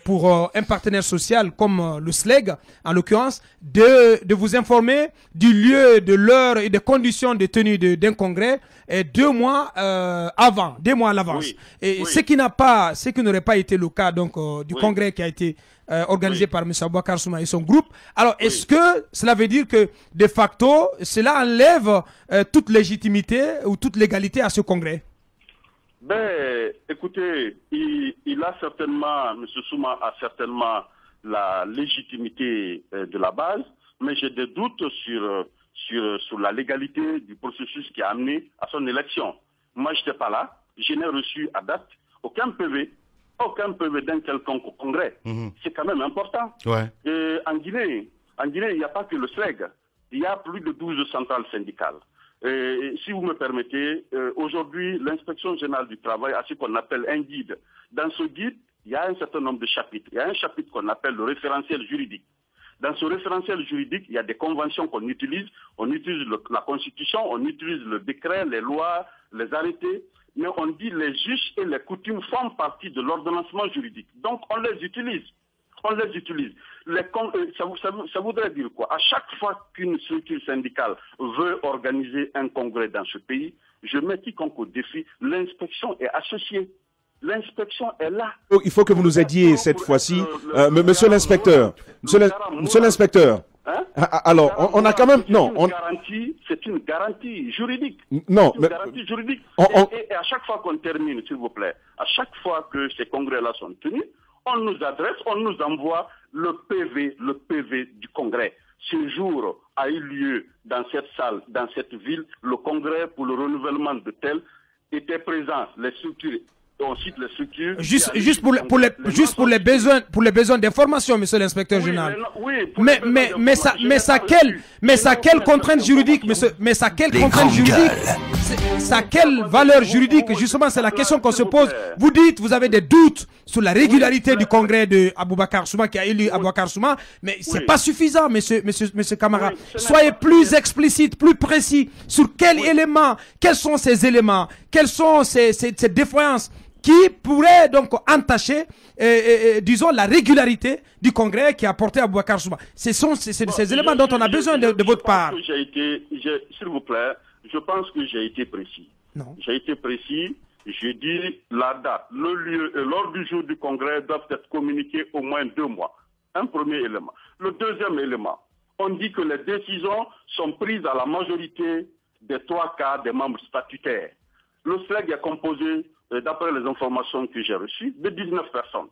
pour un partenaire social comme le SLEG, en l'occurrence, de vous informer du lieu, de l'heure et des conditions de tenue d'un congrès 2 mois avant, 2 mois à l'avance. Ce qui n'aurait pas été le cas donc du congrès qui a été organisé par M. Aboubakar Souma et son groupe. Alors, est-ce que cela veut dire que, de facto, cela enlève toute légitimité ou toute légalité à ce congrès? Ben, écoutez, il a certainement, M. Souma a certainement la légitimité de la base, mais j'ai des doutes sur la légalité du processus qui a amené à son élection. Moi, je n'étais pas là, je n'ai reçu à date aucun PV d'un quelconque congrès. C'est quand même important. En Guinée, il n'y a pas que le SLEG, il y a plus de 12 centrales syndicales. Si vous me permettez, aujourd'hui, l'inspection générale du travail a ce qu'on appelle un guide. Dans ce guide, il y a un certain nombre de chapitres. Il y a un chapitre qu'on appelle le référentiel juridique. Dans ce référentiel juridique, il y a des conventions qu'on utilise. On utilise la Constitution, on utilise le décret, les lois, les arrêtés. Mais on dit les juges et les coutumes font partie de l'ordonnancement juridique. Donc, on les utilise. Ça voudrait dire quoi? À chaque fois qu'une structure syndicale veut organiser un congrès dans ce pays, je mets quiconque au défi, l'inspection est associée. L'inspection est là. Il faut que vous nous aidiez cette fois-ci. Monsieur l'inspecteur. Monsieur l'inspecteur. Hein? Alors, on a quand même... Non, c'est une garantie juridique. Non, mais... garantie juridique. Et à chaque fois qu'on termine, s'il vous plaît, à chaque fois que ces congrès-là sont tenus, on nous adresse, on nous envoie le PV du congrès. Ce jour a eu lieu dans cette salle, dans cette ville, le congrès pour le renouvellement de tel était présent. Les structures, on cite les structures. Juste pour les besoins d'information, monsieur l'inspecteur général. Mais ça quelle contrainte juridique, monsieur, mais ça quelle contrainte juridique? Ça quelle valeur juridique? Justement, c'est la question qu'on se pose. Vous dites, vous avez des doutes sur la régularité du congrès de Aboubakar Souma, qui a élu Aboubakar Souma, mais c'est pas suffisant, monsieur Camara. Soyez plus explicite, plus précis sur quels sont ces éléments, quelles sont ces défaillances qui pourraient donc entacher, disons, la régularité du congrès qui a porté Aboubakar Souma. Ce sont ces éléments dont on a besoin de votre part. S'il vous plaît, je pense que j'ai été précis. Non. J'ai été précis. Je dis la date, le lieu et l'ordre du jour du congrès doivent être communiqués au moins 2 mois. Un premier élément. Le deuxième élément, on dit que les décisions sont prises à la majorité des 3 quarts des membres statutaires. Le SLEG est composé, d'après les informations que j'ai reçues, de 19 personnes.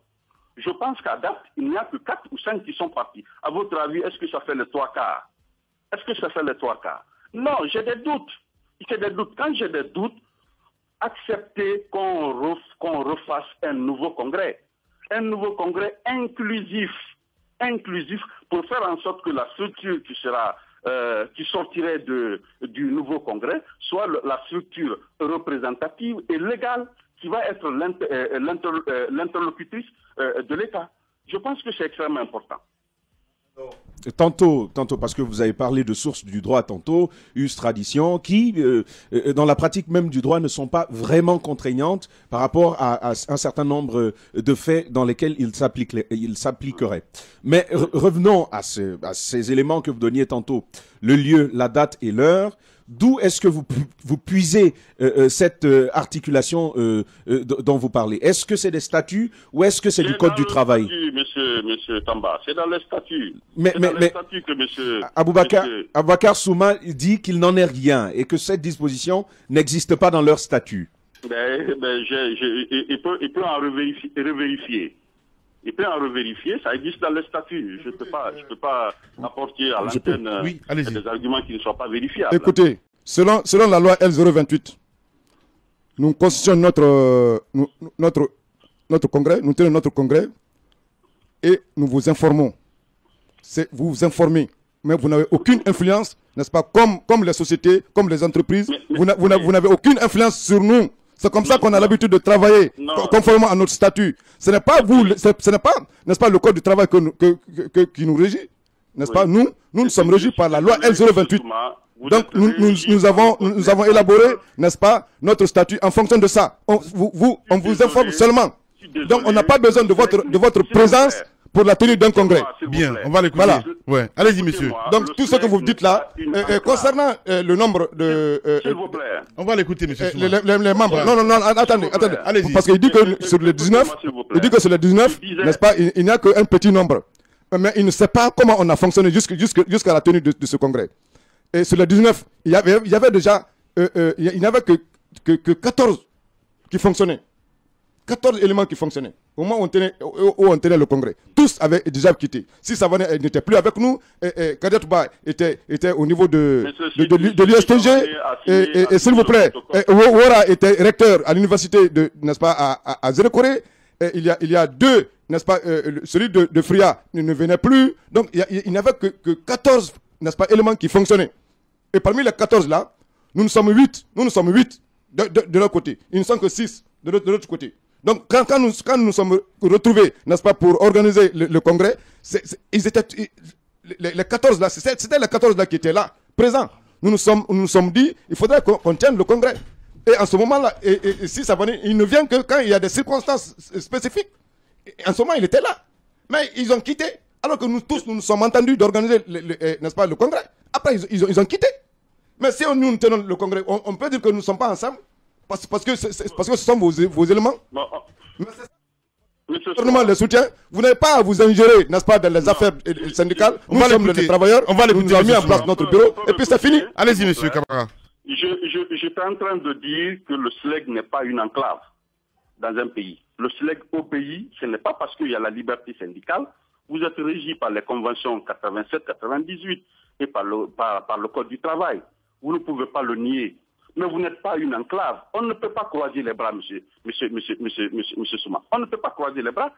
Je pense qu'à date, il n'y a que 4 ou 5 qui sont partis. À votre avis, est-ce que ça fait les 3 quarts? Est-ce que ça fait les 3 quarts? Non, j'ai des doutes. Quand j'ai des doutes, accepter qu'on refasse un nouveau congrès. Un nouveau congrès inclusif pour faire en sorte que la structure qui sortirait du nouveau congrès soit la structure représentative et légale qui va être l'interlocutrice de l'État. Je pense que c'est extrêmement important. Tantôt, parce que vous avez parlé de sources du droit tantôt, us tradition, qui, dans la pratique même du droit, ne sont pas vraiment contraignantes par rapport à un certain nombre de faits dans lesquels il s'appliquerait. Mais revenons à ces éléments que vous donniez tantôt, le lieu, la date et l'heure. D'où est-ce que vous puisez cette articulation dont vous parlez? Est-ce que c'est des statuts ou est-ce que c'est du Code du travail? Monsieur Tamba, c'est dans les statuts. Mais que monsieur... Aboubakar Souma dit qu'il n'en est rien et que cette disposition n'existe pas dans leur statut. Il peut en revérifier. Il peut en revérifier, ça existe dans les statuts. Je peux pas apporter à l'antenne des arguments qui ne sont pas vérifiables. Écoutez, selon la loi L028, nous constituons notre congrès, nous tenons notre congrès et nous vous informons. Vous vous informez mais vous n'avez aucune influence, n'est-ce pas, comme les sociétés, comme les entreprises, vous n'avez aucune influence sur nous. C'est comme ça qu'on a l'habitude de travailler, conformément à notre statut. Ce n'est pas vous, ce n'est pas, n'est-ce pas, le code du travail qui nous régit, n'est-ce pas? Nous sommes régis par la loi L028. Donc nous avons élaboré, n'est-ce pas, notre statut en fonction de ça. On vous informe seulement. Donc on n'a pas besoin de votre présence pour la tenue d'un congrès. Bien, on va l'écouter. Voilà. Ouais. Allez-y, monsieur. Donc tout ce que vous dites là, concernant le nombre de... S'il vous plaît. On va l'écouter, monsieur. Les membres. Non, attendez. Parce qu'il dit que sur les 19, n'est-ce pas, il n'y a qu'un petit nombre. Mais il ne sait pas comment on a fonctionné jusqu'à la tenue de ce congrès. Et sur les 19, il y avait déjà, il n'y avait que 14 qui fonctionnaient. 14 éléments qui fonctionnaient. Au moment où on tenait le congrès. Tous avaient déjà quitté. Si Savané n'était plus avec nous, Kadet Ba était au niveau de l'USTG. Et s'il vous plaît, Wora était recteur à l'université n'est-ce pas, à Zérekoré. Il y a deux, n'est-ce pas, celui de Fria ne venait plus. Donc il n'y avait que 14, n'est-ce pas, éléments qui fonctionnaient. Et parmi les 14 là, nous sommes 8. Nous sommes 8 de leur côté. Ils ne sont que 6 de l'autre côté. Donc, quand nous sommes retrouvés, n'est-ce pas, pour organiser le congrès, les 14 là, c'était les 14 là qui étaient là, présents. Nous nous sommes dit, il faudrait qu'on tienne le congrès. Et en ce moment-là, et si ça venait, il ne vient que quand il y a des circonstances spécifiques. Et en ce moment, il était là. Mais ils ont quitté, alors que nous tous, nous nous sommes entendus d'organiser, n'est-ce pas, le congrès. Après, ils ont quitté. Mais si nous tenons le congrès, on peut dire que nous ne sommes pas ensemble. Parce que ce sont vos éléments. Le gouvernement les soutient. Vous n'avez pas à vous ingérer, n'est-ce pas, dans les affaires syndicales. Nous sommes les travailleurs. On va l'écouter. Nous avons mis en place notre bureau. Et puis c'est fini. Allez-y, monsieur Camara. J'étais en train de dire que le SLEG n'est pas une enclave dans un pays. Le SLEG au pays, ce n'est pas parce qu'il y a la liberté syndicale. Vous êtes régi par les conventions 87-98 et par le Code du travail. Vous ne pouvez pas le nier. Mais vous n'êtes pas une enclave. On ne peut pas croiser les bras, monsieur Souma. On ne peut pas croiser les bras.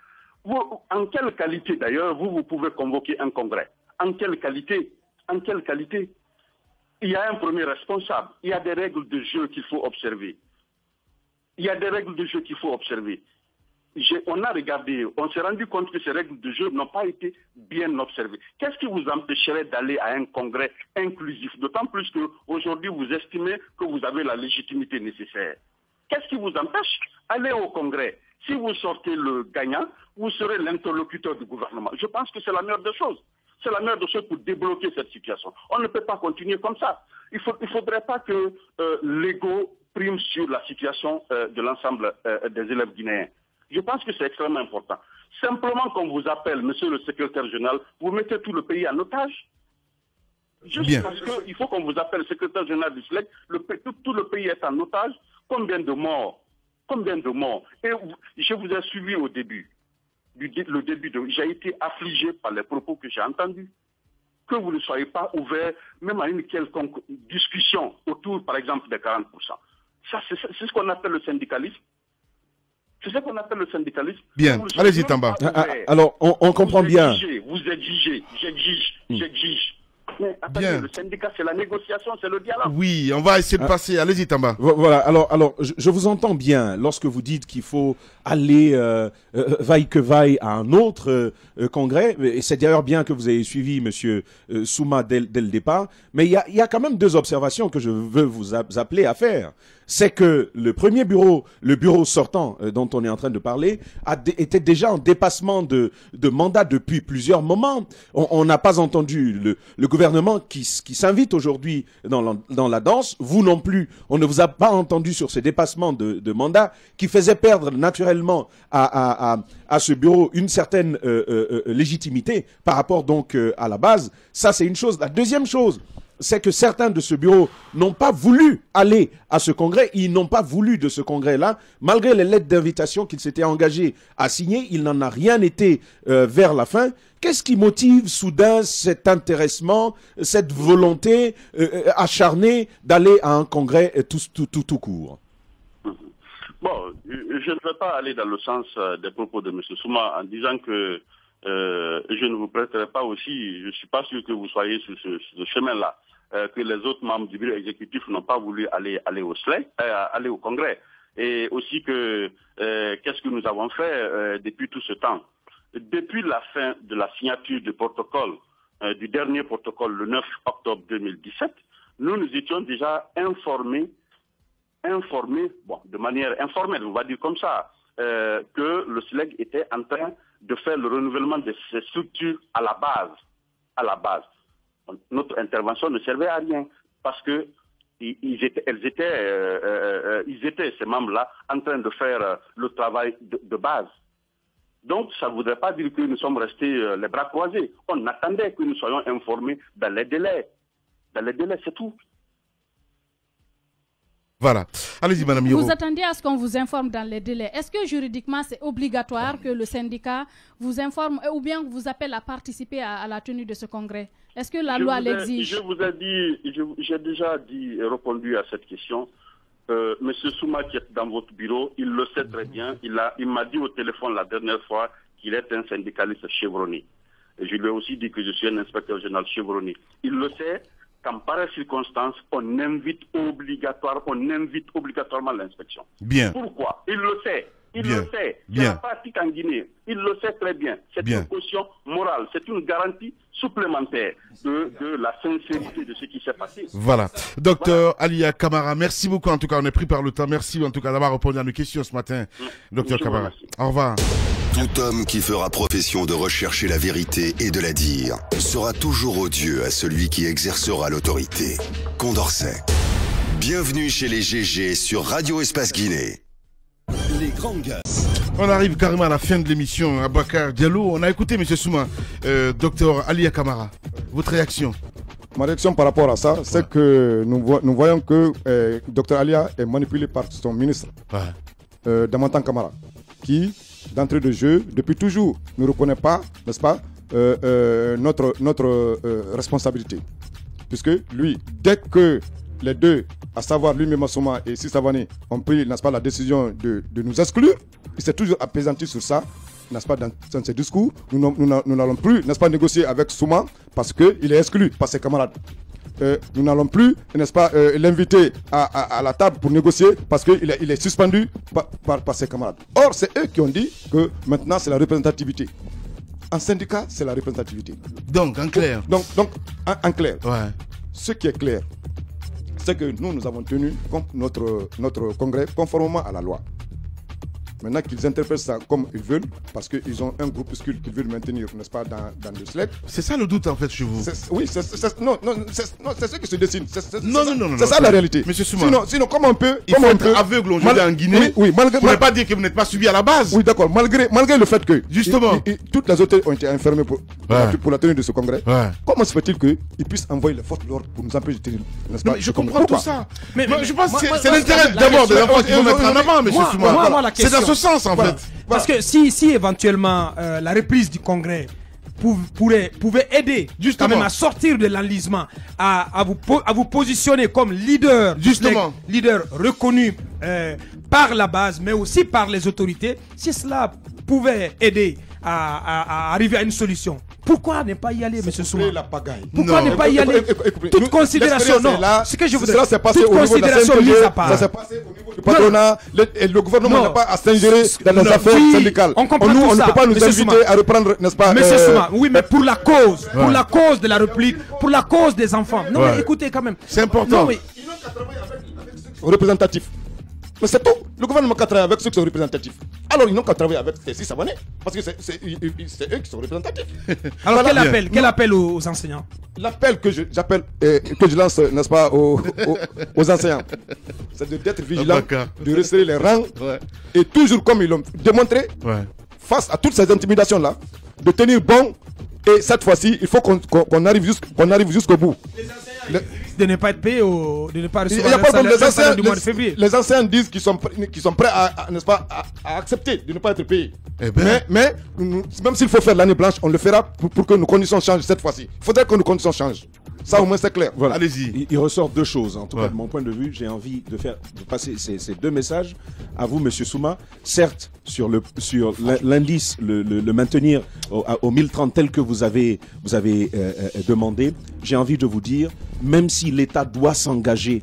Vous, en quelle qualité d'ailleurs, vous pouvez convoquer un congrès? En quelle qualité? En quelle qualité? Il y a un premier responsable. Il y a des règles de jeu qu'il faut observer. Il y a des règles de jeu qu'il faut observer. On a regardé, on s'est rendu compte que ces règles de jeu n'ont pas été bien observées. Qu'est-ce qui vous empêcherait d'aller à un congrès inclusif? D'autant plus qu'aujourd'hui, vous estimez que vous avez la légitimité nécessaire. Qu'est-ce qui vous empêche? Allez au congrès. Si vous sortez le gagnant, vous serez l'interlocuteur du gouvernement. Je pense que c'est la meilleure des choses. C'est la meilleure des choses pour débloquer cette situation. On ne peut pas continuer comme ça. Il ne faudrait pas que l'ego prime sur la situation de l'ensemble des élèves guinéens. Je pense que c'est extrêmement important. Simplement qu'on vous appelle, monsieur le secrétaire général, vous mettez tout le pays en otage. Juste parce qu'il faut qu'on vous appelle le secrétaire général du SLEG, tout le pays est en otage. Combien de morts? Combien de morts? Et je vous ai suivi au début. J'ai été affligé par les propos que j'ai entendus. Que vous ne soyez pas ouvert même à une quelconque discussion autour, par exemple, des 40%. Ça, c'est ce qu'on appelle le syndicalisme. C'est ce qu'on appelle le syndicalisme. Bien, allez-y, Tamba. Alors, on comprend bien. Vous exigez, j'exige. Mais attendez, le syndicat, c'est la négociation, c'est le dialogue. Oui, on va essayer de passer. Allez-y, Tamba. Voilà, alors je vous entends bien lorsque vous dites qu'il faut aller vaille que vaille à un autre congrès. Et c'est d'ailleurs bien que vous ayez suivi monsieur Souma dès le départ. Mais il y a quand même deux observations que je veux vous appeler à faire. C'est que le premier bureau, le bureau sortant dont on est en train de parler, était déjà en dépassement de mandat depuis plusieurs moments. On n'a pas entendu le gouvernement qui s'invite aujourd'hui dans la danse. Vous non plus, on ne vous a pas entendu sur ces dépassements de mandat qui faisaient perdre naturellement à ce bureau une certaine légitimité par rapport donc à la base. Ça, c'est une chose. La deuxième chose, c'est que certains de ce bureau n'ont pas voulu aller à ce congrès. Ils n'ont pas voulu de ce congrès-là. Malgré les lettres d'invitation qu'ils s'étaient engagés à signer, il n'en a rien été vers la fin. Qu'est-ce qui motive soudain cet intéressement, cette volonté acharnée d'aller à un congrès tout court? Bon, je ne vais pas aller dans le sens des propos de M. Souma en disant que je ne vous prêterai pas aussi, je ne suis pas sûr que vous soyez sur ce chemin-là, que les autres membres du bureau exécutif n'ont pas voulu aller au Congrès. Et aussi que qu'est-ce que nous avons fait depuis tout ce temps? Depuis la fin de la signature du protocole, du dernier protocole le 9 octobre 2017, nous étions déjà informés, de manière informelle, on va dire comme ça, que le SLEG était en train de faire le renouvellement de ces structures à la base. Notre intervention ne servait à rien parce que ils étaient, ces membres-là, en train de faire le travail de base. Donc, ça ne voudrait pas dire que nous sommes restés les bras croisés. On attendait que nous soyons informés dans les délais. C'est tout. Voilà. Allez-y, Madame Yoro. Vous attendiez à ce qu'on vous informe dans les délais. Est-ce que juridiquement, c'est obligatoire que le syndicat vous informe ou bien vous appelle à participer à la tenue de ce congrès? Est-ce que la loi l'exige? Je vous ai dit, j'ai déjà dit et répondu à cette question. Monsieur Souma qui est dans votre bureau, il le sait très bien. Il m'a dit au téléphone la dernière fois qu'il est un syndicaliste chevronné. Et je lui ai aussi dit que je suis un inspecteur général chevronné. Il le sait qu'en pareille circonstance, on invite obligatoirement l'inspection. Bien. Pourquoi? Il le sait. Il le sait. C'est la pratique en Guinée. Il le sait très bien. C'est une caution morale. C'est une garantie supplémentaire de la sincérité de ce qui s'est passé. Voilà. Docteur Alia Kamara, merci beaucoup. En tout cas, on est pris par le temps. Merci en tout cas d'avoir répondu à nos questions ce matin. Docteur Kamara. Au revoir. Tout homme qui fera profession de rechercher la vérité et de la dire sera toujours odieux à celui qui exercera l'autorité. Condorcet. Bienvenue chez les GG sur Radio Espace Guinée. Les grandes gueules. On arrive carrément à la fin de l'émission. Aboubacar Diallo, on a écouté M. Souma. Docteur Alia Kamara, votre réaction? Ma réaction par rapport à ça, c'est que nous voyons que Dr Alia est manipulé par son ministre, Damantan Kamara, qui, d'entrée de jeu, depuis toujours, ne reconnaît pas, n'est-ce pas, notre responsabilité. Puisque lui, dès que les deux, à savoir lui-même Souma et Sissavani, ont pris, n'est-ce pas, la décision de nous exclure, il s'est toujours apaisanti sur ça, n'est-ce pas, dans ses discours. Nous n'allons plus, n'est-ce pas, négocier avec Souma parce qu'il est exclu par ses camarades. Nous n'allons plus, n'est-ce pas, l'inviter à la table pour négocier parce qu'il est suspendu par ses camarades. Or, c'est eux qui ont dit que maintenant, c'est la représentativité. En syndicat, c'est la représentativité. Donc, en clair. Donc en clair. Ce qui est clair, c'est que nous avons tenu notre congrès conformément à la loi. Maintenant qu'ils interprètent ça comme ils veulent, parce qu'ils ont un groupuscule qu'ils veulent maintenir, n'est-ce pas, dans le SLEG. C'est ça le doute en fait chez vous? Oui, c'est ce qui se dessine. C'est ça la réalité. Monsieur Souma. Sinon comment on peut... Il faut être aveugle aujourd'hui en Guinée. Oui, malgré... Vous ne pouvez pas dire que vous n'êtes pas suivi à la base. Oui, d'accord. Malgré le fait que... Justement. Toutes les autorités ont été enfermées pour la tenue de ce congrès. Comment se fait-il qu'ils puissent envoyer les forces de l'ordre pour nous empêcher de tenir, n'est-ce pas? Je comprends tout ça. Mais je pense que c'est l'intérêt d'abord des enfants qu'il faut mettre en avant, monsieur Souma. C'est dans ce sens en fait. Parce que si éventuellement la reprise du congrès pouvait aider quand même à sortir de l'enlisement, à vous positionner comme leader, leader reconnu par la base, mais aussi par les autorités, si cela pouvait aider à arriver à une solution. Pourquoi ne pas y aller, M. Souma? Pourquoi ne pas y aller? Toute considération, non. Ce que je voudrais, ça s'est passé au niveau de la CNTG, ça s'est passé au niveau du patronat, et le gouvernement n'a pas à s'ingérer dans les affaires syndicales. On comprend tout ça. On ne peut pas nous inviter à reprendre, n'est-ce pas? Monsieur Souma, oui, mais pour la cause, de la République, pour la cause des enfants. Non, mais écoutez quand même. C'est important. Non, mais ils n'ont qu'à travailler avec représentatifs. Mais c'est tout. Le gouvernement qui travaille avec ceux qui sont représentatifs. Alors ils n'ont qu'à travailler avec ces 6 abonnés. Parce que c'est eux qui sont représentatifs. Alors quel appel aux enseignants? L'appel que je lance, n'est-ce pas, aux enseignants, c'est d'être vigilants, de resserrer les rangs. Et toujours comme ils l'ont démontré, face à toutes ces intimidations-là, de tenir bon. Et cette fois-ci, il faut qu'on arrive jusqu'au bout. De ne pas être payé de ne pas recevoir le salaire du mois de février. Les enseignants disent qu'ils sont prêts n'est-ce pas, à accepter de ne pas être payés. Mais même s'il faut faire l'année blanche, on le fera pour que nos conditions changent cette fois-ci. Il faudrait que nos conditions changent. Ça, au moins, c'est clair. Voilà. Allez-y. Il ressort deux choses. En tout cas, de mon point de vue, j'ai envie de passer ces deux messages à vous, Monsieur Souma. Certes, sur l'indice, le maintenir au 1030 tel que vous avez demandé, j'ai envie de vous dire, même si l'État doit s'engager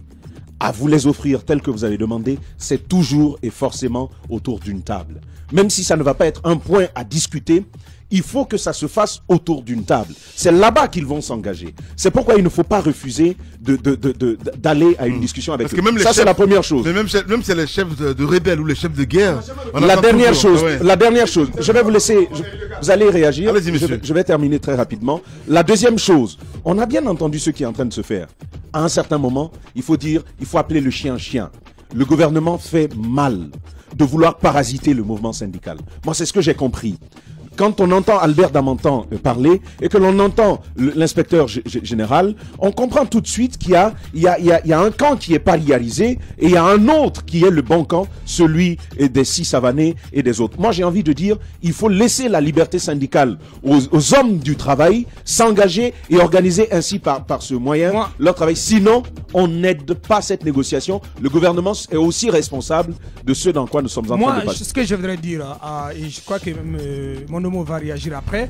à vous les offrir tel que vous avez demandé, c'est toujours et forcément autour d'une table. Même si ça ne va pas être un point à discuter, il faut que ça se fasse autour d'une table. C'est là-bas qu'ils vont s'engager. C'est pourquoi il ne faut pas refuser d'aller à une discussion avec eux. Ça, c'est la première chose. Mais même c'est les chefs de rebelles ou les chefs de guerre. La dernière chose, je vais vous laisser, vous allez réagir. Allez-y, monsieur. Je vais terminer très rapidement. La deuxième chose, on a bien entendu ce qui est en train de se faire. À un certain moment, il faut appeler le chien chien. Le gouvernement fait mal de vouloir parasiter le mouvement syndical. Moi, c'est ce que j'ai compris. Quand on entend Albert Damantan parler et que l'on entend l'inspecteur général, on comprend tout de suite qu'il y a un camp qui est pariarisé et il y a un autre qui est le bon camp, celui des six savanés et des autres. Moi, j'ai envie de dire, il faut laisser la liberté syndicale aux hommes du travail s'engager et organiser ainsi par ce moyen leur travail. Sinon, on n'aide pas cette négociation. Le gouvernement est aussi responsable de ce dans quoi nous sommes en train de passer. Moi, ce que je voudrais dire, et je crois que mon homme va réagir après,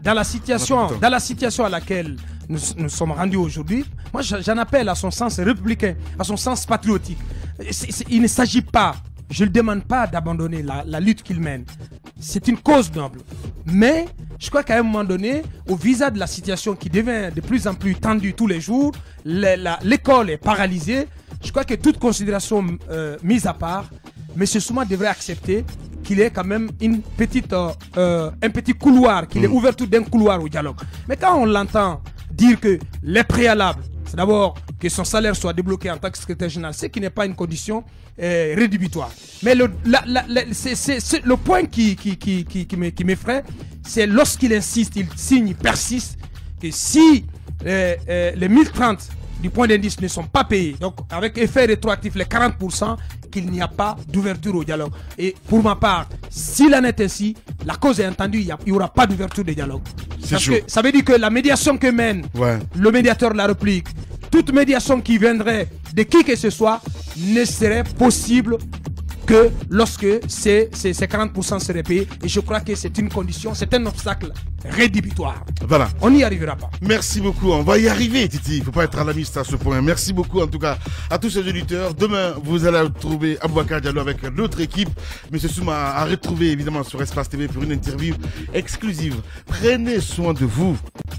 dans la situation à laquelle nous sommes rendus aujourd'hui, moi j'en appelle à son sens républicain, à son sens patriotique. Il ne s'agit pas, je ne le demande pas d'abandonner la lutte qu'il mène. C'est une cause noble. Mais je crois qu'à un moment donné, au visa de la situation qui devient de plus en plus tendue tous les jours, l'école est paralysée. Je crois que toute considération mise à part, M. Souma devrait accepter qu'il y ait quand même un petit couloir, qu'il ait ouverture d'un couloir au dialogue. Mais quand on l'entend dire que les préalables, c'est d'abord que son salaire soit débloqué en tant que secrétaire général, ce qui n'est pas une condition rédhibitoire. Mais le point qui m'effraie, c'est lorsqu'il insiste, il signe, il persiste, que si les 1030 du point d'indice ne sont pas payés, donc avec effet rétroactif les 40%, qu'il n'y a pas d'ouverture au dialogue. Et pour ma part, s'il en est ainsi, la cause est entendue, il n'y aura pas d'ouverture de dialogue. Parce que ça veut dire que la médiation que mène le médiateur de la République, toute médiation qui viendrait de qui que ce soit, ne serait possible que lorsque ces 40% seraient payés. Et je crois que c'est une condition, c'est un obstacle rédhibitoire. Voilà. On n'y arrivera pas. Merci beaucoup. On va y arriver, Titi. Il ne faut pas être alarmiste à ce point. Merci beaucoup, en tout cas, à tous ces auditeurs. Demain, vous allez retrouver Aboubacar Diallo avec l'autre équipe. Monsieur Souma a retrouvé, évidemment, sur Espace TV pour une interview exclusive. Prenez soin de vous.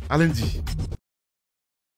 À lundi.